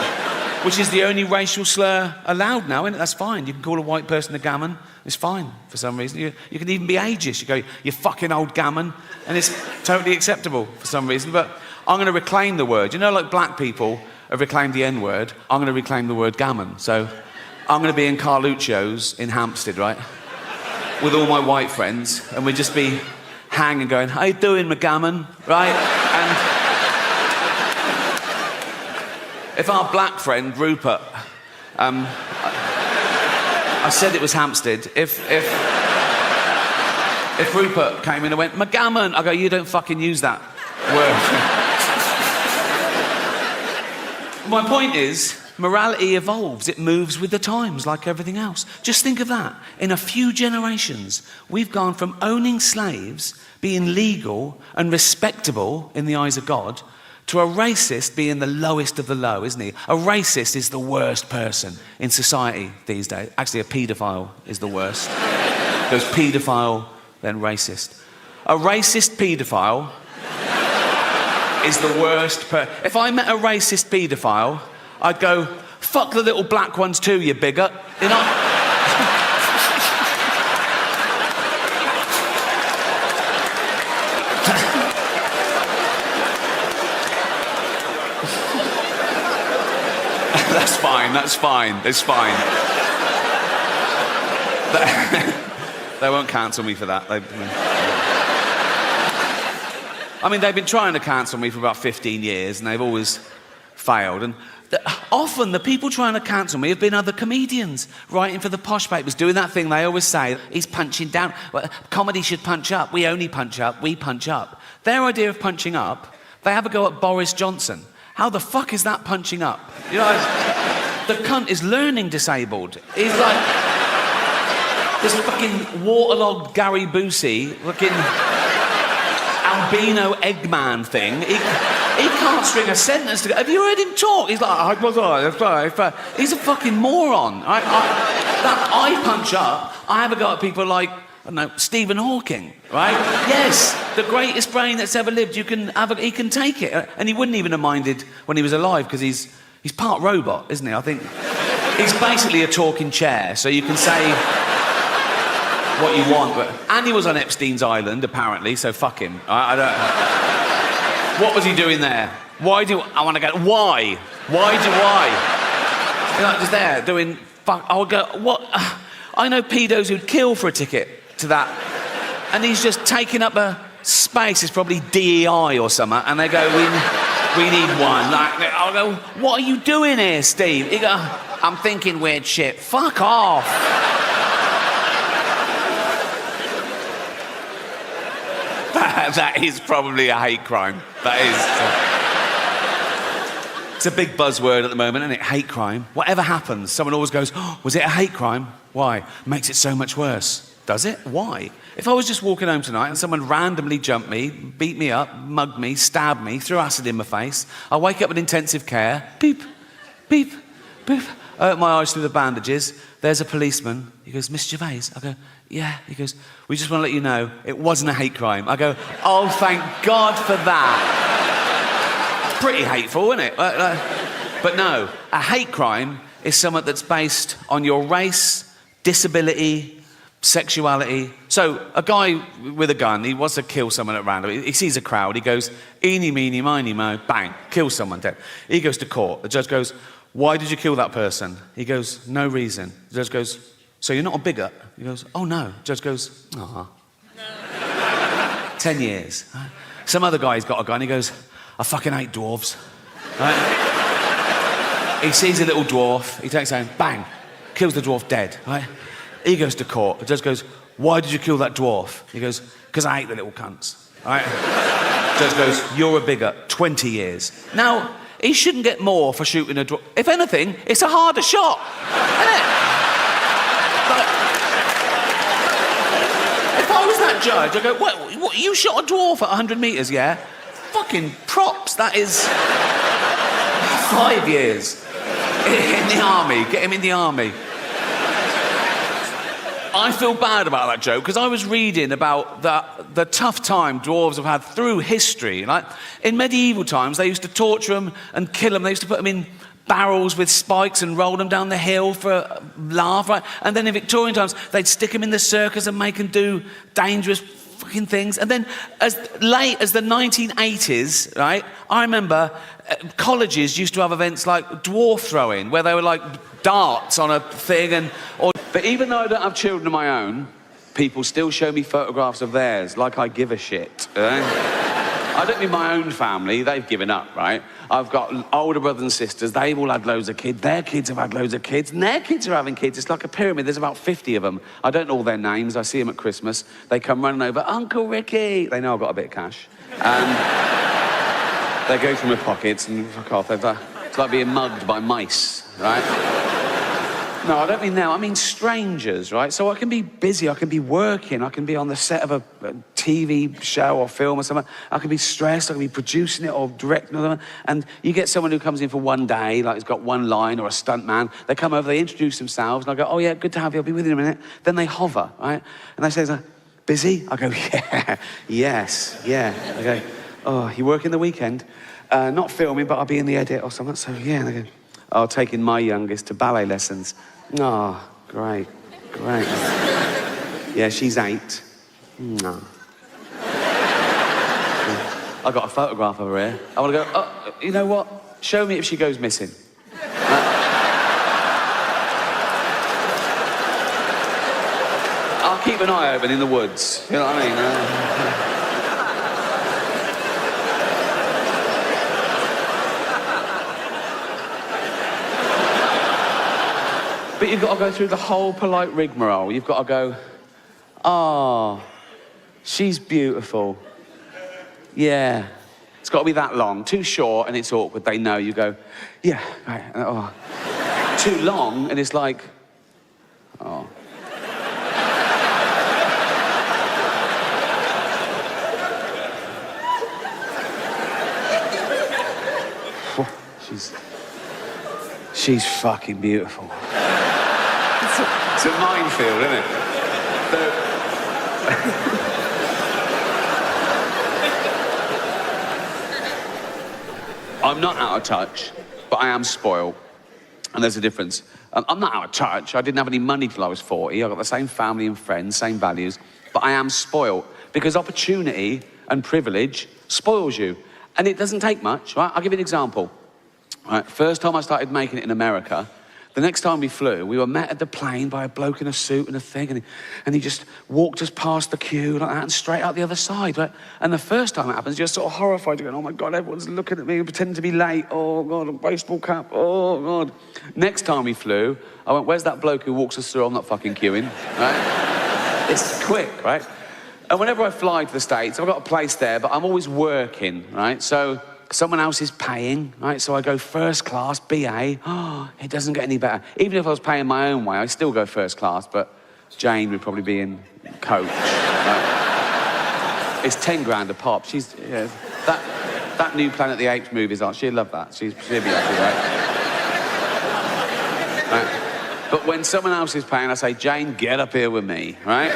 A: Which is the only racial slur allowed now, isn't it? That's fine. You can call a white person a gammon. It's fine for some reason. You can even be ageist. You go, you fucking old gammon. And it's totally acceptable for some reason. But I'm going to reclaim the word. You know, like black people have reclaimed the N-word, I'm going to reclaim the word gammon. So I'm going to be in Carluccio's in Hampstead, right? With all my white friends, and we'd just be hanging going, how you doing, McGammon? Right? And if our black friend, Rupert, I said it was Hampstead, if Rupert came in and went, McGammon, I go, you don't fucking use that word. My point is, morality evolves. It moves with the times like everything else. Just think of that. In a few generations, we've gone from owning slaves, being legal and respectable in the eyes of God, to a racist being the lowest of the low, isn't he? A racist is the worst person in society these days. Actually, a paedophile is the worst. Goes paedophile, then racist. A racist paedophile is the worst If I met a racist paedophile, I'd go, fuck the little black ones too, you bigot. You know? That's fine. They won't cancel me for that. I mean, they've been trying to cancel me for about 15 years, and they've always failed. And often the people trying to cancel me have been other comedians writing for the posh papers, doing that thing they always say, he's punching down. Well, comedy should punch up. We only punch up. We punch up. Their idea of punching up, they have a go at Boris Johnson. How the fuck is that punching up? You know, the cunt is learning disabled. He's like this fucking waterlogged Gary Busey, looking albino Eggman thing. He can't string a sentence together. Have you heard him talk? He's like, he's a fucking moron. I punch up. I have a go at people like, I don't know, Stephen Hawking, right? Yes, the greatest brain that's ever lived. He can take it, and he wouldn't even have minded when he was alive because he's part robot, isn't he? I think he's basically a talking chair, so you can say what you want. And he was on Epstein's island, apparently, so fuck him. I don't. What was he doing there? Why do I want to go? Why? Why? You're like just there doing fuck. I would go. What? I know pedos who'd kill for a ticket to that, and he's just taking up a space. It's probably DEI or something, and they go, we need one. Like, I'll go, what are you doing here, Steve? He go, I'm thinking weird shit. Fuck off. That is probably a hate crime. That is. It's a big buzzword at the moment, isn't it? Hate crime. Whatever happens, someone always goes, oh, was it a hate crime? Why? Makes it so much worse. Does it? Why? If I was just walking home tonight and someone randomly jumped me, beat me up, mugged me, stabbed me, threw acid in my face, I wake up in intensive care, beep, beep, beep. I open my eyes through the bandages. There's a policeman. He goes, Miss Gervais? I go, yeah. He goes, we just want to let you know it wasn't a hate crime. I go, oh, thank God for that. It's pretty hateful, isn't it? But no, a hate crime is something that's based on your race, disability, sexuality. So a guy with a gun, he wants to kill someone at random. He sees a crowd. He goes, eeny, meeny, miny, mo, bang, kills someone dead. He goes to court. The judge goes, why did you kill that person? He goes, no reason. The judge goes, so you're not a bigot? He goes, oh no. The judge goes, 10 years. Some other guy's got a gun. He goes, I fucking hate dwarves. Right? He sees a little dwarf. He takes aim, bang, kills the dwarf dead. Right? He goes to court. The judge goes, why did you kill that dwarf? He goes, because I hate the little cunts. All right? The judge goes, you're a bigot, 20 years. Now, he shouldn't get more for shooting a dwarf. If anything, it's a harder shot, isn't it? Like, if I was that judge, I'd go, what, you shot a dwarf at 100 metres, yeah? Fucking props, that is 5 years in the army. Get him in the army. I feel bad about that joke because I was reading about the tough time dwarves have had through history. Like in medieval times, they used to torture them and kill them. They used to put them in barrels with spikes and roll them down the hill for a laugh, right? And then in Victorian times, they'd stick them in the circus and make them do dangerous fucking things. And then as late as the 1980s, right, I remember colleges used to have events like dwarf throwing, where they were like darts on a thing. But even though I don't have children of my own, people still show me photographs of theirs, like I give a shit. I don't mean my own family, they've given up, right? I've got older brothers and sisters, they've all had loads of kids, their kids have had loads of kids, and their kids are having kids. It's like a pyramid, there's about 50 of them. I don't know all their names, I see them at Christmas. They come running over, Uncle Ricky! They know I've got a bit of cash. They go through my pockets and fuck off. It's like being mugged by mice, right? No, I don't mean now, I mean strangers, right? So I can be busy, I can be working, I can be on the set of a TV show or film or something. I can be stressed, I can be producing it or directing it. And you get someone who comes in for one day, like has got one line or a stunt man. They come over, they introduce themselves, and I go, oh yeah, good to have you, I'll be with you in a minute. Then they hover, right? And they say, busy? I go, yeah, yes, yeah. I go, oh, you working the weekend? Not filming, but I'll be in the edit or something. So yeah, and they go, oh, taking my youngest to ballet lessons. Oh, great, great. Yeah, she's 8. No. I got a photograph of her here. I want to go, oh, you know what? Show me if she goes missing. I'll keep an eye open in the woods. You know what I mean? But you've got to go through the whole polite rigmarole. You've got to go, oh, she's beautiful. Yeah. It's got to be that long. Too short and it's awkward. They know. You go, yeah, right. Oh. Too long and it's like, oh. She's fucking beautiful. It's a minefield, isn't it? I'm not out of touch, but I am spoiled. And there's a difference. I'm not out of touch. I didn't have any money till I was 40. I've got the same family and friends, same values. But I am spoiled because opportunity and privilege spoils you. And it doesn't take much, right? I'll give you an example. Right, first time I started making it in America, the next time we flew, we were met at the plane by a bloke in a suit and a thing, and he just walked us past the queue like that and straight out the other side, right? And the first time it happens, you're sort of horrified. You're going, oh my God, everyone's looking at me and pretending to be late. Oh God, a baseball cap. Oh God. Next time we flew, I went, where's that bloke who walks us through? I'm not fucking queuing, right? It's quick, right? And whenever I fly to the States, I've got a place there, but I'm always working, right? So someone else is paying, right? So I go first class, BA. Oh, it doesn't get any better. Even if I was paying my own way, I still go first class, but Jane would probably be in coach. Right? It's 10 grand a pop. She's, yeah, that new Planet of the Apes movies on, she'd love that. She'd be happy, right? But when someone else is paying, I say, Jane, get up here with me, right?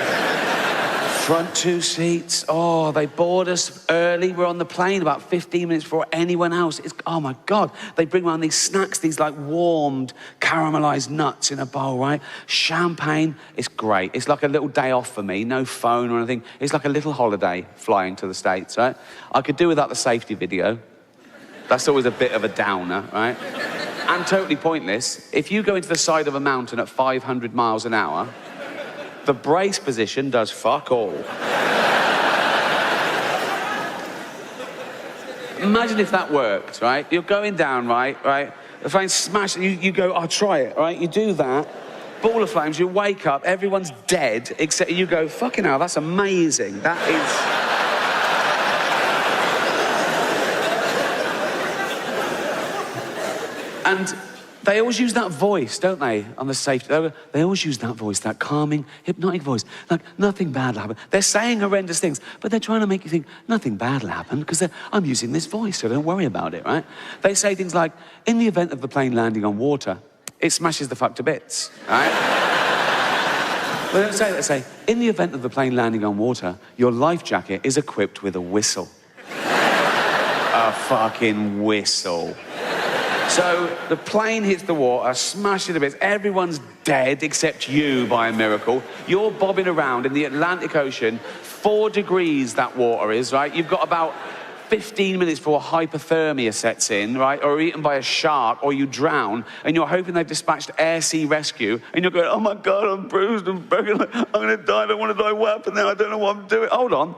A: Front 2 seats. Oh, they board us early. We're on the plane about 15 minutes before anyone else. Oh my God. They bring around these snacks, these like warmed, caramelized nuts in a bowl, right? Champagne. It's great. It's like a little day off for me. No phone or anything. It's like a little holiday flying to the States, right? I could do without the safety video. That's always a bit of a downer, right? And totally pointless. If you go into the side of a mountain at 500 miles an hour, the brace position does fuck all. Imagine if that worked, right? You're going down, right? The flames smash, you go, I'll try it, right? You do that, ball of flames, you wake up, everyone's dead, except you go, fucking hell, that's amazing. That is... And they always use that voice, don't they, on the safety. They always use that voice, that calming, hypnotic voice. Like, nothing bad will happen. They're saying horrendous things, but they're trying to make you think nothing bad will happen because I'm using this voice, so don't worry about it, right? They say things like, in the event of the plane landing on water, it smashes the fuck to bits, right? They don't say that. They say, in the event of the plane landing on water, your life jacket is equipped with a whistle. A fucking whistle. So the plane hits the water, smashes to bits. Everyone's dead except you by a miracle. You're bobbing around in the Atlantic Ocean. 4 degrees that water is, right? You've got about 15 minutes before hypothermia sets in, right? Or eaten by a shark, or you drown, and you're hoping they've dispatched air sea rescue, and you're going, oh my God, I'm bruised and broken. I'm going to die. I don't want to die. What happened then? I don't know what I'm doing. Hold on.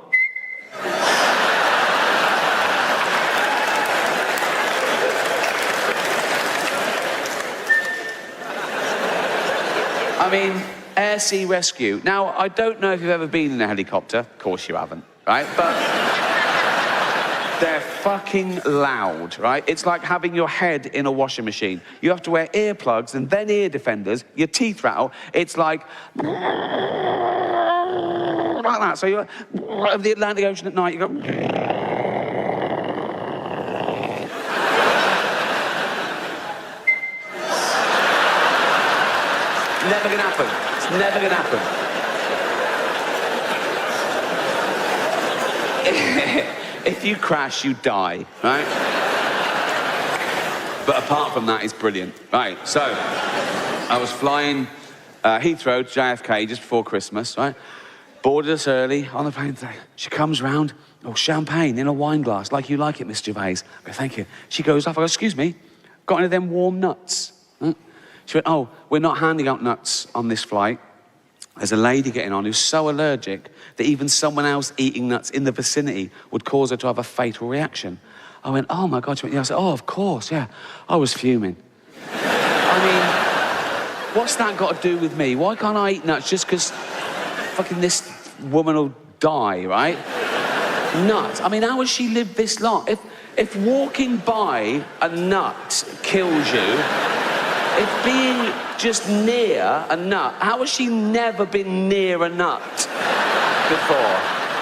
A: I mean, air sea rescue. Now, I don't know if you've ever been in a helicopter. Of course you haven't, right? But they're fucking loud, right? It's like having your head in a washing machine. You have to wear earplugs and then ear defenders. Your teeth rattle. It's like that. So you're over the Atlantic Ocean at night. You go. Never gonna happen. It's never gonna happen. If you crash, you die, right? But apart from that, it's brilliant. Right, so I was flying Heathrow to JFK just before Christmas, right? Boarded us early on the plane. She comes round, oh, champagne in a wine glass, like you like it, Miss Gervais. I go, thank you. She goes off, I go, excuse me, got any of them warm nuts? Huh? She went, oh, we're not handing out nuts on this flight. There's a lady getting on who's so allergic that even someone else eating nuts in the vicinity would cause her to have a fatal reaction. I went, oh my God. She went, yeah. I said, oh, of course, yeah. I was fuming. I mean, what's that got to do with me? Why can't I eat nuts just because fucking this woman will die, right? Nuts. I mean, how has she lived this long? If walking by a nut kills you, if being just near a nut, how has she never been near a nut before?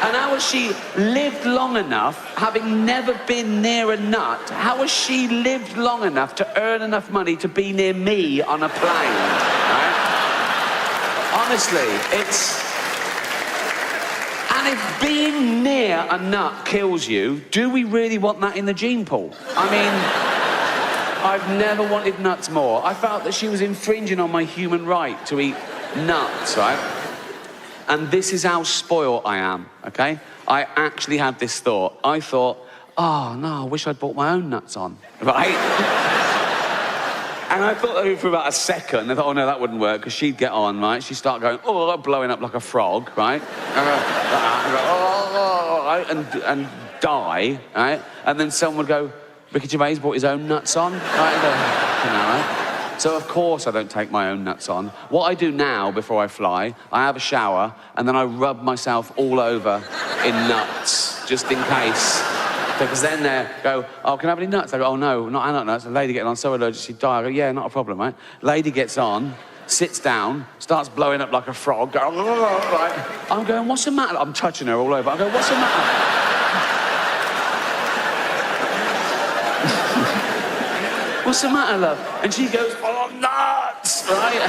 A: And how has she lived long enough, having never been near a nut, how has she lived long enough to earn enough money to be near me on a plane, right? Honestly, it's... And if being near a nut kills you, do we really want that in the gene pool? I mean... I've never wanted nuts more. I felt that she was infringing on my human right to eat nuts, right? And this is how spoiled I am, okay? I actually had this thought. I thought, oh, no, I wish I'd bought my own nuts on, right? And I thought that for about a second. I thought, oh, no, that wouldn't work, because she'd get on, right? She'd start going, oh, blowing up like a frog, right? And die, right? And then someone would go, Ricky Gervais bought his own nuts on. Right? So, of course, I don't take my own nuts on. What I do now, before I fly, I have a shower, and then I rub myself all over in nuts, just in case. Because then they go, oh, can I have any nuts? I go, oh, no, not nuts. A lady getting on, so allergic, she'd die. I go, yeah, not a problem, right? Lady gets on, sits down, starts blowing up like a frog. Right? I'm going, what's the matter? I'm touching her all over. I go, what's the matter? What's the matter, love? And she goes, oh, nuts, right?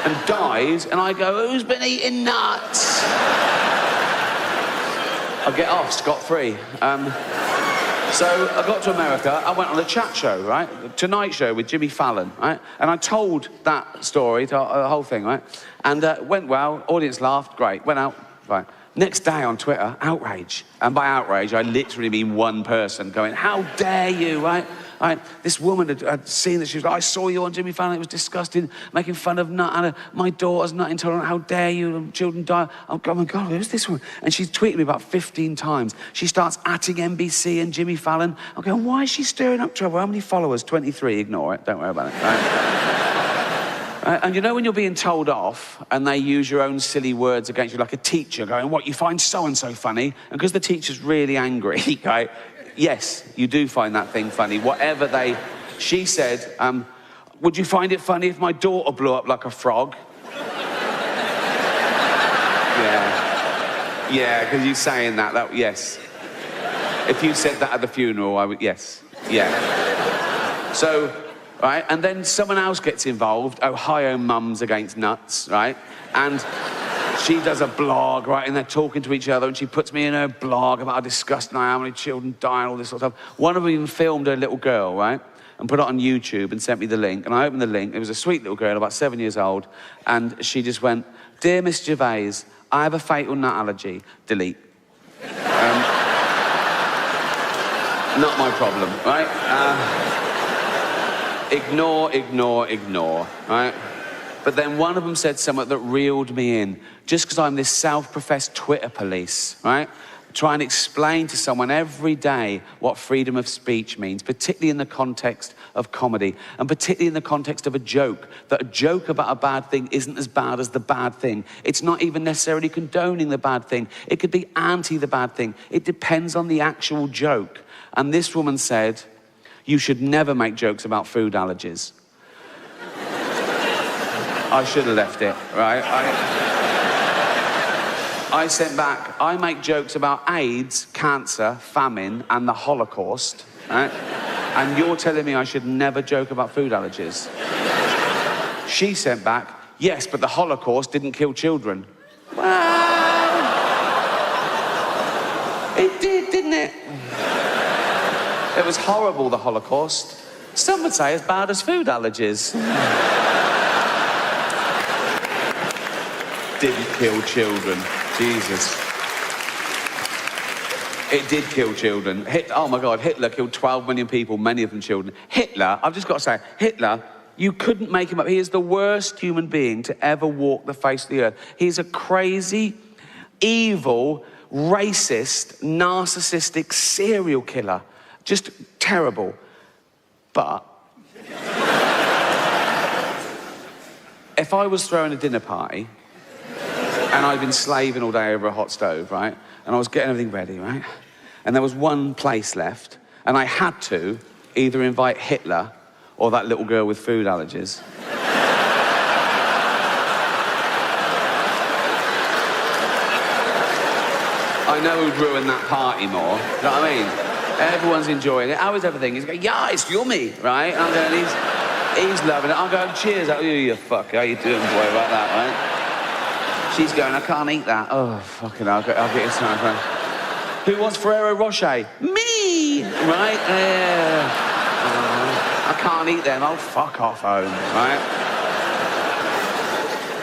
A: And dies, and I go, who's been eating nuts? I get off scot-free. So I got to America, I went on the chat show, right? The Tonight Show with Jimmy Fallon, right? And I told that story, the whole thing, right? And went well, audience laughed, great, went out, right. Next day on Twitter, outrage. And by outrage, I literally mean one person going, how dare you, right? This woman had seen that she was like, I saw you on Jimmy Fallon, it was disgusting, making fun of nut, my daughter's nut intolerant, how dare you, children die. Oh my God, who's this one? And she's tweeted me about 15 times. She starts atting NBC and Jimmy Fallon. I'm going, why is she stirring up trouble? How many followers? 23, ignore it, don't worry about it. Right? And you know when you're being told off and they use your own silly words against you, like a teacher going, what, you find so-and-so funny? And because the teacher's really angry, right? Yes, you do find that thing funny. Whatever they... She said, would you find it funny if my daughter blew up like a frog? Yeah, because you saying that, yes. If you said that at the funeral, I would, yes, yeah. So, right, and then someone else gets involved, Ohio Mums Against Nuts, right? And she does a blog, right, and they're talking to each other, and she puts me in her blog about how disgusting I am, how many children die, and all this sort of stuff. One of them even filmed her little girl, right? and put it on YouTube and sent me the link. And I opened the link. It was a sweet little girl, about 7 years old. And she just went, "Dear Miss Gervais, I have a fatal nut allergy." Delete. Not my problem, right? Ignore, right? But then one of them said something that reeled me in. Just because I'm this self-professed Twitter police, right? Try and explain to someone every day what freedom of speech means, particularly in the context of comedy, and particularly in the context of a joke, that a joke about a bad thing isn't as bad as the bad thing. It's not even necessarily condoning the bad thing. It could be anti the bad thing. It depends on the actual joke. And this woman said, "You should never make jokes about food allergies." I should have left it, right? I sent back, "I make jokes about AIDS, cancer, famine, and the Holocaust, right? And you're telling me I should never joke about food allergies?" She sent back, "Yes, but the Holocaust didn't kill children." Well, it did, didn't it? It was horrible, the Holocaust. Some would say as bad as food allergies. Didn't kill children. Jesus. It did kill children. Oh my God, Hitler killed 12 million people, many of them children. Hitler, I've just got to say, Hitler, you couldn't make him up. He is the worst human being to ever walk the face of the earth. He's a crazy, evil, racist, narcissistic serial killer. Just terrible. But if I was throwing a dinner party and I'd been slaving all day over a hot stove, right? And I was getting everything ready, right? And there was one place left, and I had to either invite Hitler or that little girl with food allergies. I know who'd ruin that party more. You know what I mean? Everyone's enjoying it. How is everything? He's going, "Yeah, it's yummy," right? And I'm going, he's loving it. I'm going, "Cheers." Oh, you fuck. How you doing, boy, about that, right? She's going, "I can't eat that." Oh, fucking hell. I'll get this time, right? "Who wants Ferrero Rocher?" "Me!" Right? I can't eat them. Oh, fuck off home, right?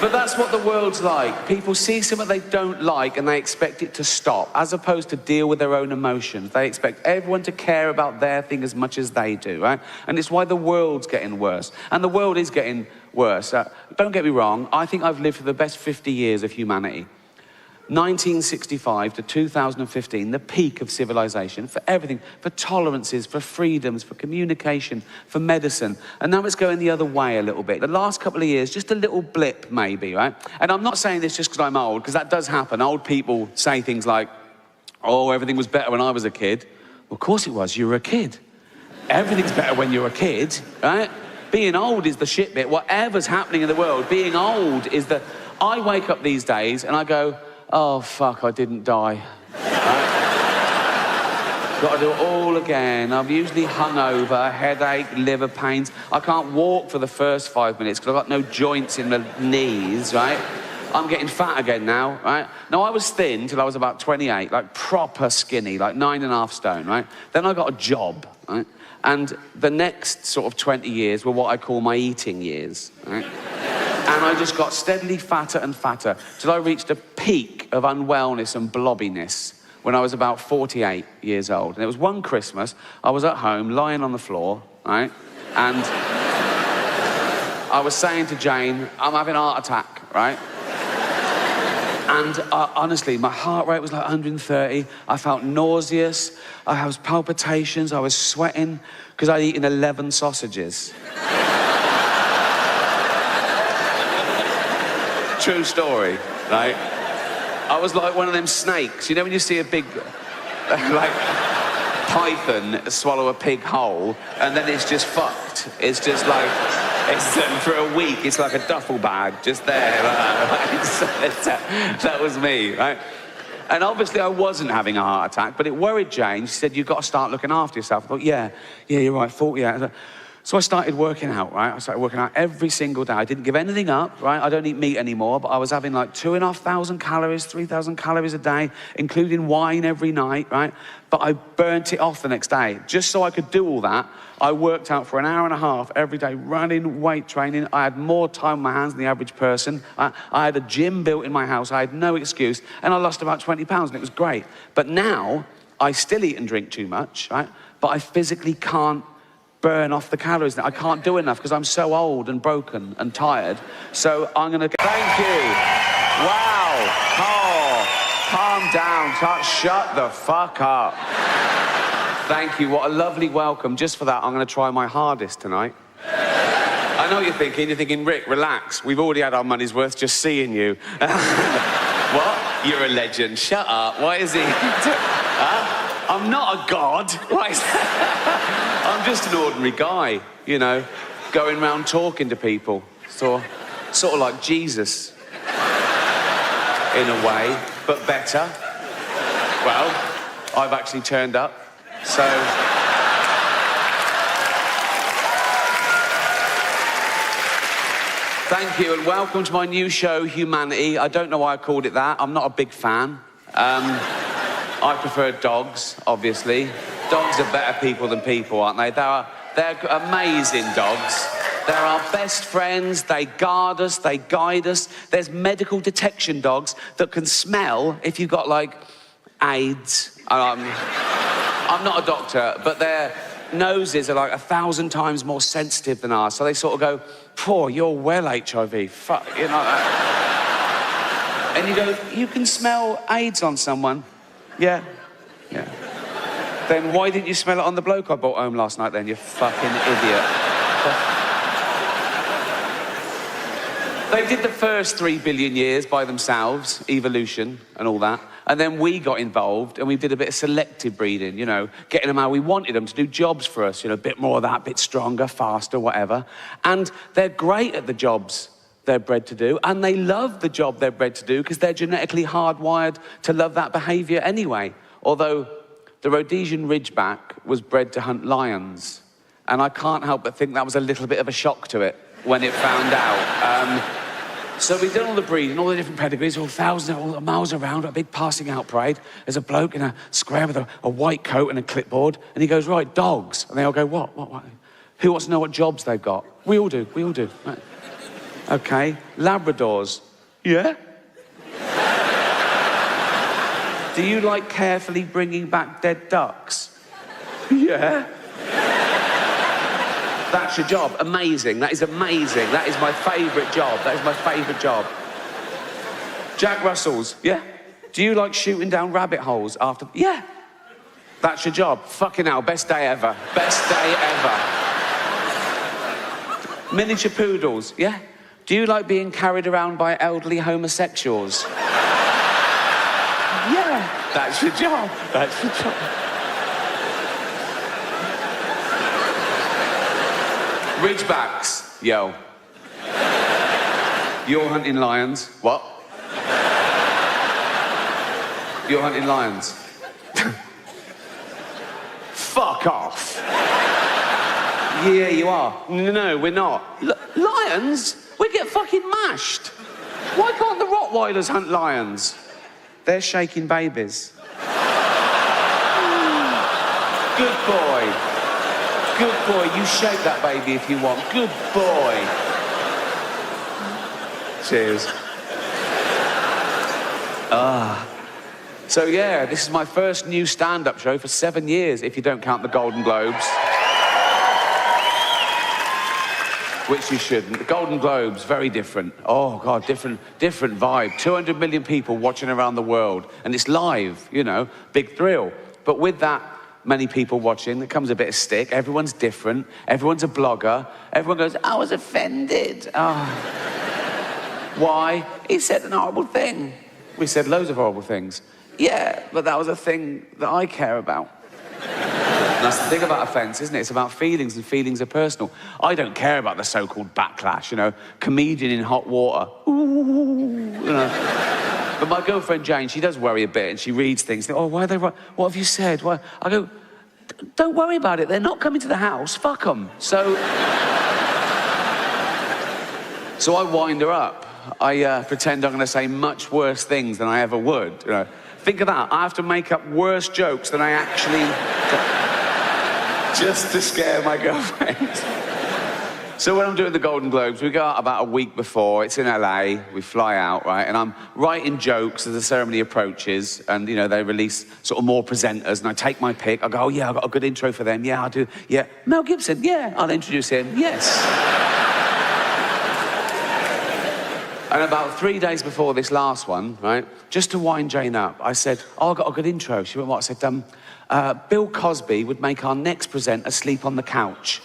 A: But that's what the world's like. People see something they don't like and they expect it to stop, as opposed to deal with their own emotions. They expect everyone to care about their thing as much as they do, right? And it's why the world's getting worse. And the world is getting worse. Don't get me wrong, I think I've lived for the best 50 years of humanity. 1965 to 2015, the peak of civilization, for everything, for tolerances, for freedoms, for communication, for medicine. And now it's going the other way a little bit. The last couple of years, just a little blip maybe, right? And I'm not saying this just because I'm old, because that does happen. Old people say things like, "Oh, everything was better when I was a kid." Well, of course it was, you were a kid. Everything's better when you're a kid, right? Being old is the shit bit. Whatever's happening in the world, being old is the... I wake up these days and I go, "Oh, fuck, I didn't die." Right? Got to do it all again. I'm usually hungover, headache, liver pains. I can't walk for the first 5 minutes because I've got no joints in the knees, right? I'm getting fat again now, right? Now, I was thin till I was about 28, like proper skinny, like 9.5 stone, right? Then I got a job, right? And the next sort of 20 years were what I call my eating years, right? And I just got steadily fatter and fatter till I reached a peak of unwellness and blobbiness when I was about 48 years old. And it was one Christmas, I was at home, lying on the floor, right? And I was saying to Jane, "I'm having a heart attack," right? And honestly, my heart rate was like 130. I felt nauseous. I was palpitations. I was sweating because I'd eaten 11 sausages. True story, right? I was like one of them snakes. You know when you see a big, like, python swallow a pig whole, and then it's just fucked. It's just like, for a week, it's like a duffel bag just there. That was me, right? And obviously I wasn't having a heart attack, but it worried Jane. She said, "You've got to start looking after yourself." I thought, yeah, you're right, 48. So I started working out, right? I started working out every single day. I didn't give anything up, right? I don't eat meat anymore, but I was having like 2,500 calories, 3,000 calories a day, including wine every night, right? But I burnt it off the next day. Just so I could do all that, I worked out for an hour and a half every day, running, weight training. I had more time on my hands than the average person. I had a gym built in my house. I had no excuse. And I lost about 20 pounds, and it was great. But now, I still eat and drink too much, right? But I physically can't burn off the calories. I can't do enough because I'm so old and broken and tired. So I'm gonna go. Thank you. Wow. Oh, calm down. Shut the fuck up. Thank you. What a lovely welcome. Just for that, I'm gonna try my hardest tonight. I know what you're thinking. You're thinking, Rick, relax. We've already had our money's worth just seeing you. What? You're a legend. Shut up. Why is he? Huh? I'm not a god. Why is that? I'm just an ordinary guy, you know, going around talking to people. Sort of like Jesus, in a way, but better. Well, I've actually turned up, so... Thank you, and welcome to my new show, Humanity. I don't know why I called it that. I'm not a big fan. I prefer dogs, obviously. Dogs are better people than people, aren't they? They're amazing dogs. They're our best friends. They guard us, they guide us. There's medical detection dogs that can smell if you've got, like, AIDS. I'm not a doctor, but their noses are like 1,000 times more sensitive than ours. So they sort of go, poor, you're well HIV. Fuck, you know that. And you go, you can smell AIDS on someone. Yeah. Then why didn't you smell it on the bloke I brought home last night then, you fucking idiot? They did the first 3 billion years by themselves, evolution and all that. And then we got involved and we did a bit of selective breeding, you know, getting them how we wanted them to do jobs for us, you know, a bit more of that, a bit stronger, faster, whatever. And they're great at the jobs they're bred to do, and they love the job they're bred to do because they're genetically hardwired to love that behaviour anyway. Although the Rhodesian Ridgeback was bred to hunt lions, and I can't help but think that was a little bit of a shock to it when it found out. So we did all the breeding, all the different pedigrees, all thousands, all the miles around, a big passing out parade. There's a bloke in a square with a white coat and a clipboard, and he goes, right, dogs. And they all go, what? Who wants to know what jobs they've got? We all do. Right. Okay, Labradors. Yeah? Do you like carefully bringing back dead ducks? Yeah. That's your job. Amazing. That is amazing. That is my favourite job. That is my favourite job. Jack Russells. Yeah. Do you like shooting down rabbit holes after... Yeah. That's your job. Fucking hell. Best day ever. Best day ever. Miniature poodles. Yeah. Do you like being carried around by elderly homosexuals? Yeah. That's your job. That's your job. Ridgebacks. Yo. You're hunting lions. What? You're hunting lions. Fuck off. Yeah, you are. No, we're not. Lions? We get fucking mashed. Why can't the Rottweilers hunt lions? They're shaking babies. Good boy. Good boy. You shake that baby if you want. Good boy. Cheers. So yeah, this is my first new stand-up show for 7 years, if you don't count the Golden Globes. Which you shouldn't. The Golden Globes, very different. Oh, God, different vibe. 200 million people watching around the world. And it's live, you know, big thrill. But with that many people watching, there comes a bit of stick. Everyone's different. Everyone's a blogger. Everyone goes, I was offended. Oh. Why? He said an horrible thing. We said loads of horrible things. Yeah, but that was a thing that I care about. And that's the thing about offence, isn't it? It's about feelings, and feelings are personal. I don't care about the so-called backlash, you know, comedian in hot water. Ooh, you know. But my girlfriend Jane, she does worry a bit, and she reads things. Oh, why are they? What have you said? Why? I go, don't worry about it. They're not coming to the house. Fuck them. So I wind her up. I pretend I'm going to say much worse things than I ever would. You know? Think of that. I have to make up worse jokes than I actually... just to scare my girlfriend. So when I'm doing the Golden Globes, we go out about a week before. It's in LA. We fly out, right? And I'm writing jokes as the ceremony approaches. And, you know, they release sort of more presenters. And I take my pick. I go, oh, yeah, I've got a good intro for them. Yeah, I'll do. Yeah. Mel Gibson. Yeah, I'll introduce him. Yes. And about 3 days before this last one, right, just to wind Jane up, I said, oh, I've got a good intro. She went, what? I said, Bill Cosby would make our next presenter sleep on the couch.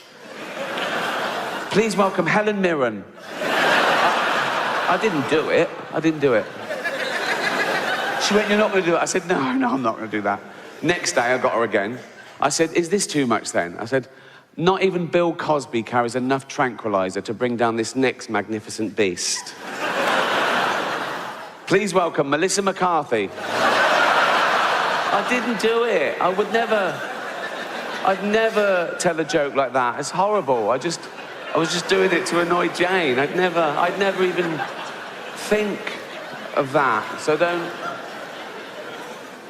A: Please welcome Helen Mirren. I didn't do it. I didn't do it. She went, you're not going to do it? I said, no, I'm not going to do that. Next day, I got her again. I said, is this too much then? I said, not even Bill Cosby carries enough tranquilizer to bring down this next magnificent beast. Please welcome Melissa McCarthy. I didn't do it. I'd never tell a joke like that. It's horrible. I was just doing it to annoy Jane. I'd never even think of that. So don't...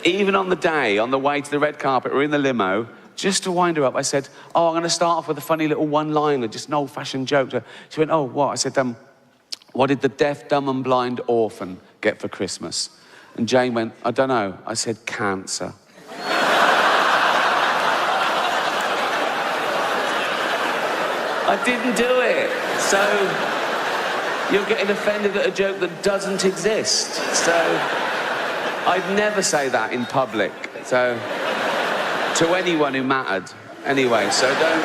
A: Even on the day, on the way to the red carpet, we're in the limo, just to wind her up, I said, oh, I'm going to start off with a funny little one-liner, just an old-fashioned joke. She went, oh, what? I said, what did the deaf, dumb and blind orphan get for Christmas? And Jane went, I don't know. I said, cancer. I didn't do it. So you're getting offended at a joke that doesn't exist. So I'd never say that in public. So to anyone who mattered. Anyway, so don't...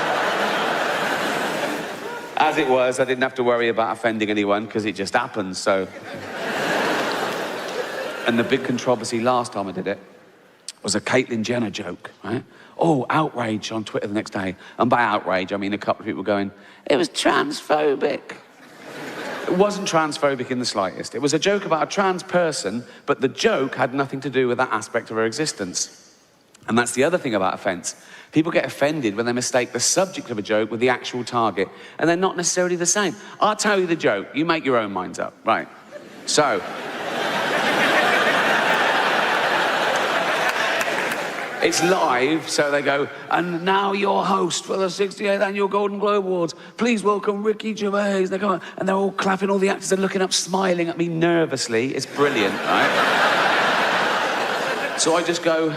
A: As it was, I didn't have to worry about offending anyone because it just happens, so... And the big controversy last time I did it was a Caitlyn Jenner joke, right? Oh, outrage on Twitter the next day. And by outrage, I mean a couple of people going, it was transphobic. It wasn't transphobic in the slightest. It was a joke about a trans person, but the joke had nothing to do with that aspect of her existence. And that's the other thing about offence. People get offended when they mistake the subject of a joke with the actual target, and they're not necessarily the same. I'll tell you the joke. You make your own minds up. Right. So... It's live, so they go, and now your host for the 68th Annual Golden Globe Awards, please welcome Ricky Gervais. They go, and they're all clapping, all the actors are looking up, smiling at me nervously. It's brilliant, right? So I just go,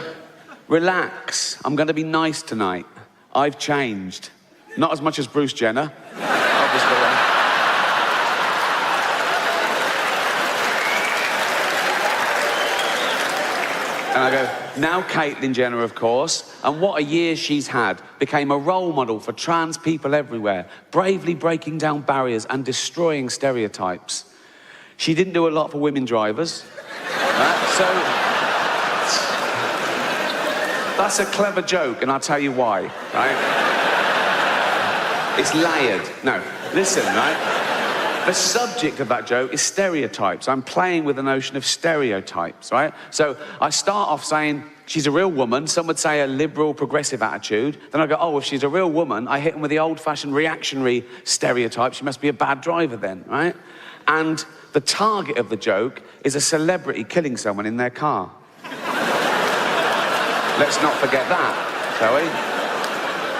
A: relax, I'm going to be nice tonight. I've changed. Not as much as Bruce Jenner, obviously. And I go, now Caitlyn Jenner, of course, and what a year she's had, became a role model for trans people everywhere, bravely breaking down barriers and destroying stereotypes. She didn't do a lot for women drivers, right? So that's a clever joke, and I'll tell you why, right? It's layered. No, listen, right? The subject of that joke is stereotypes. I'm playing with the notion of stereotypes, right? So I start off saying, she's a real woman. Some would say a liberal, progressive attitude. Then I go, oh, if she's a real woman, I hit them with the old-fashioned reactionary stereotype. She must be a bad driver then, right? And the target of the joke is a celebrity killing someone in their car. Let's not forget that, shall we?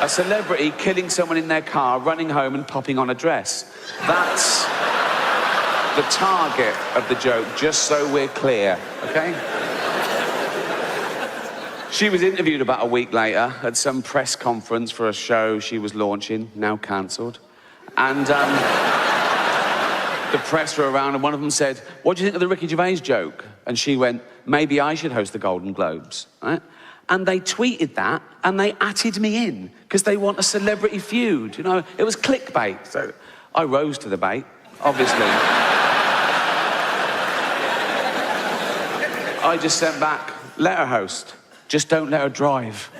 A: A celebrity killing someone in their car, running home and popping on a dress. That's the target of the joke, just so we're clear, okay? She was interviewed about a week later at some press conference for a show she was launching, now cancelled. And the press were around and one of them said, what do you think of the Ricky Gervais joke? And she went, maybe I should host the Golden Globes, right? And they tweeted that, and they atted me in, because they want a celebrity feud, you know? It was clickbait, so I rose to the bait, obviously. I just sent back, let her host, just don't let her drive.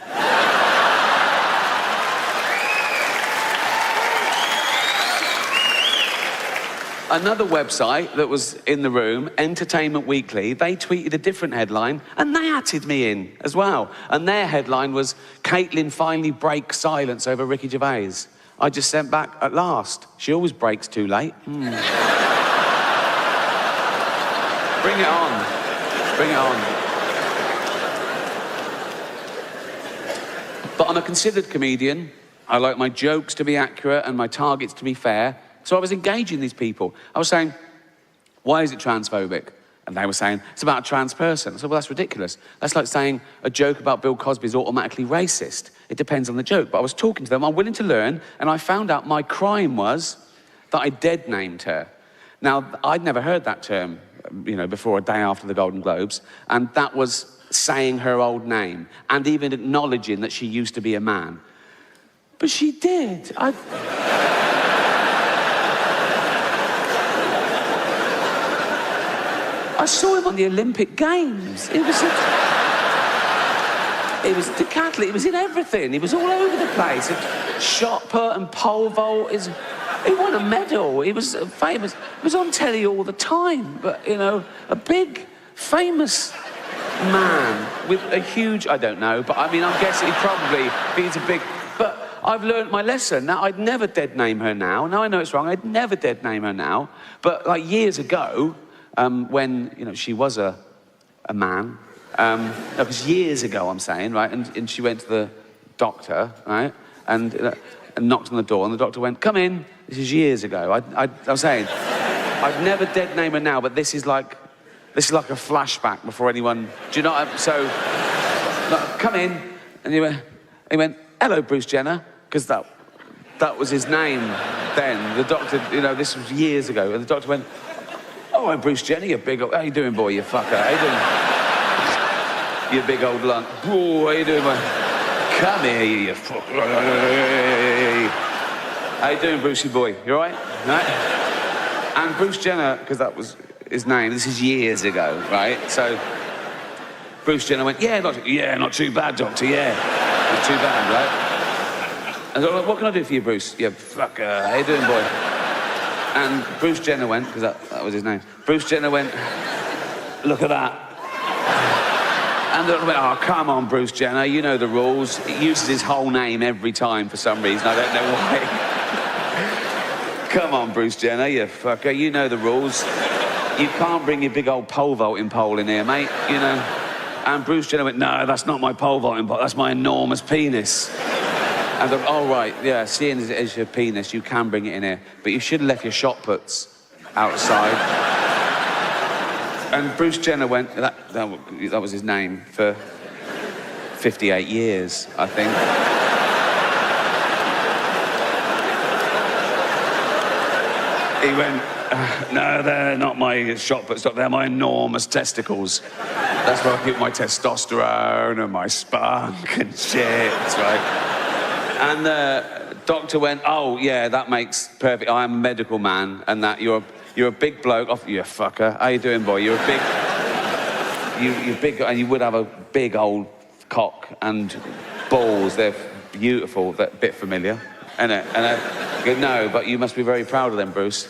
A: another website that was in the room, Entertainment Weekly, they tweeted a different headline, and they added me in as well. And their headline was, Caitlin finally breaks silence over Ricky Gervais. I just sent back, at last. She always breaks too late. Bring it on. Bring it on. But I'm a considered comedian. I like my jokes to be accurate and my targets to be fair. So I was engaging these people. I was saying, why is it transphobic? And they were saying, it's about a trans person. I said, well, that's ridiculous. That's like saying a joke about Bill Cosby is automatically racist. It depends on the joke. But I was talking to them, I'm willing to learn, and I found out my crime was that I dead named her. Now, I'd never heard that term, before a day after the Golden Globes, and that was saying her old name and even acknowledging that she used to be a man. But she did. I saw him on the Olympic Games. It was decathlete. It was in everything. He was all over the place. Shot put and pole vault. He won a medal. He was famous. He was on telly all the time. But, a big, famous man with a huge, I don't know, but I mean, I'm guessing he probably, he's a big, but I've learned my lesson. Now, I'd never dead name her now. Now I know it's wrong, I'd never dead name her now. But like years ago, when, she was a man, it was years ago, I'm saying, right, and she went to the doctor, right, and knocked on the door, and the doctor went, come in. This is years ago. I'm saying, I'd never dead name her now, but this is like a flashback before anyone... Do you know what So, come in, and he went, hello, Bruce Jenner, because that was his name then. The doctor, this was years ago, and the doctor went, oh, I'm Bruce Jenner, you big old... How you doing, boy, you fucker? How you doing? You big old lunt. Oh, how you doing, boy? Come here, you fucker. How you doing, Brucey boy? You all right? Right? And Bruce Jenner, because that was his name, this is years ago, right? So Bruce Jenner went, yeah, not too bad, doctor, yeah. Not too bad, right? And I was like, what can I do for you, Bruce? You fucker, how you doing, boy? And Bruce Jenner went, because that was his name, Bruce Jenner went, look at that. And the doctor went, oh, come on, Bruce Jenner, you know the rules. He uses his whole name every time for some reason, I don't know why. Come on, Bruce Jenner, you fucker, you know the rules. You can't bring your big old pole vaulting pole in here, mate, And Bruce Jenner went, no, that's not my pole vaulting pole, that's my enormous penis. And I thought, oh, right, yeah, seeing as it is your penis, you can bring it in here, but you should have left your shot puts outside. And Bruce Jenner went, that was his name for 58 years, I think. He went, no, they're not my shot puts, they're my enormous testicles. That's where I keep my testosterone and my spunk and shit, right? And the doctor went, oh, yeah, that makes perfect. I'm a medical man, and that you're a big bloke. Oh, you fucker. How you doing, boy? You're a big... You're big, and you would have a big old cock and balls. They're beautiful. They're a bit familiar. And I go, no, but you must be very proud of them, Bruce.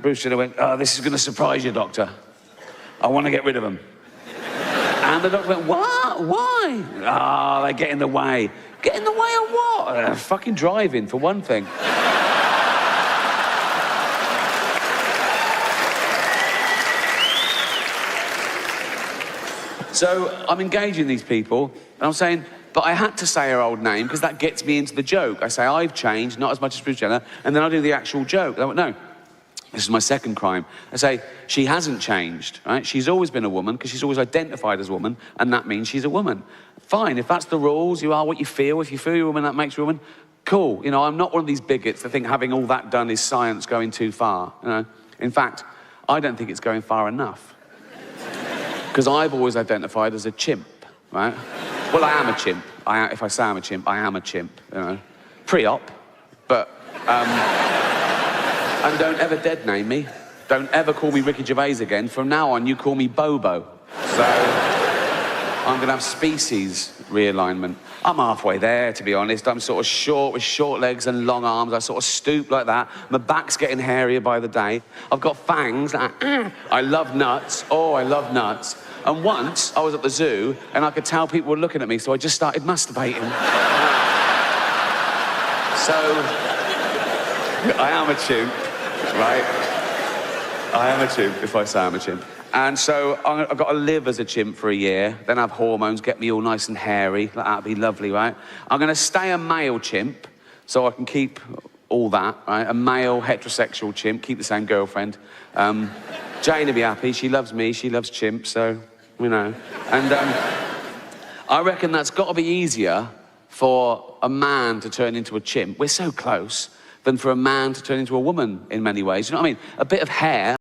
A: Bruce Jenner went, oh, this is going to surprise you, doctor. I want to get rid of them. And the doctor went, what? Why? Ah, they get in the way. Get in the way of what? Fucking driving, for one thing. So I'm engaging these people, and I'm saying, but I had to say her old name, because that gets me into the joke. I say, I've changed, not as much as Bruce Jenner, and then I do the actual joke. They went, no. This is my second crime. I say, she hasn't changed, right? She's always been a woman, because she's always identified as a woman, and that means she's a woman. Fine, if that's the rules, you are what you feel. If you feel you're a woman, that makes you a woman. Cool. I'm not one of these bigots that think having all that done is science going too far. In fact, I don't think it's going far enough. Because I've always identified as a chimp, right? Well, I am a chimp. If I say I'm a chimp, I am a chimp, Pre-op, but... And don't ever dead name me. Don't ever call me Ricky Gervais again. From now on, you call me Bobo. So, I'm going to have species realignment. I'm halfway there, to be honest. I'm sort of short with short legs and long arms. I sort of stoop like that. My back's getting hairier by the day. I've got fangs. I love nuts. Oh, I love nuts. And once I was at the zoo and I could tell people were looking at me, so I just started masturbating. So, I am a chimp, right? I am a chimp, if I say I'm a chimp. And so I've got to live as a chimp for a year, then have hormones, get me all nice and hairy. Like, that'd be lovely, right? I'm going to stay a male chimp, so I can keep all that, right? A male heterosexual chimp, keep the same girlfriend. Jane will be happy. She loves me. She loves chimps, so, you know. And I reckon that's got to be easier for a man to turn into a chimp. We're so close. Than for a man to turn into a woman in many ways. You know what I mean? A bit of hair.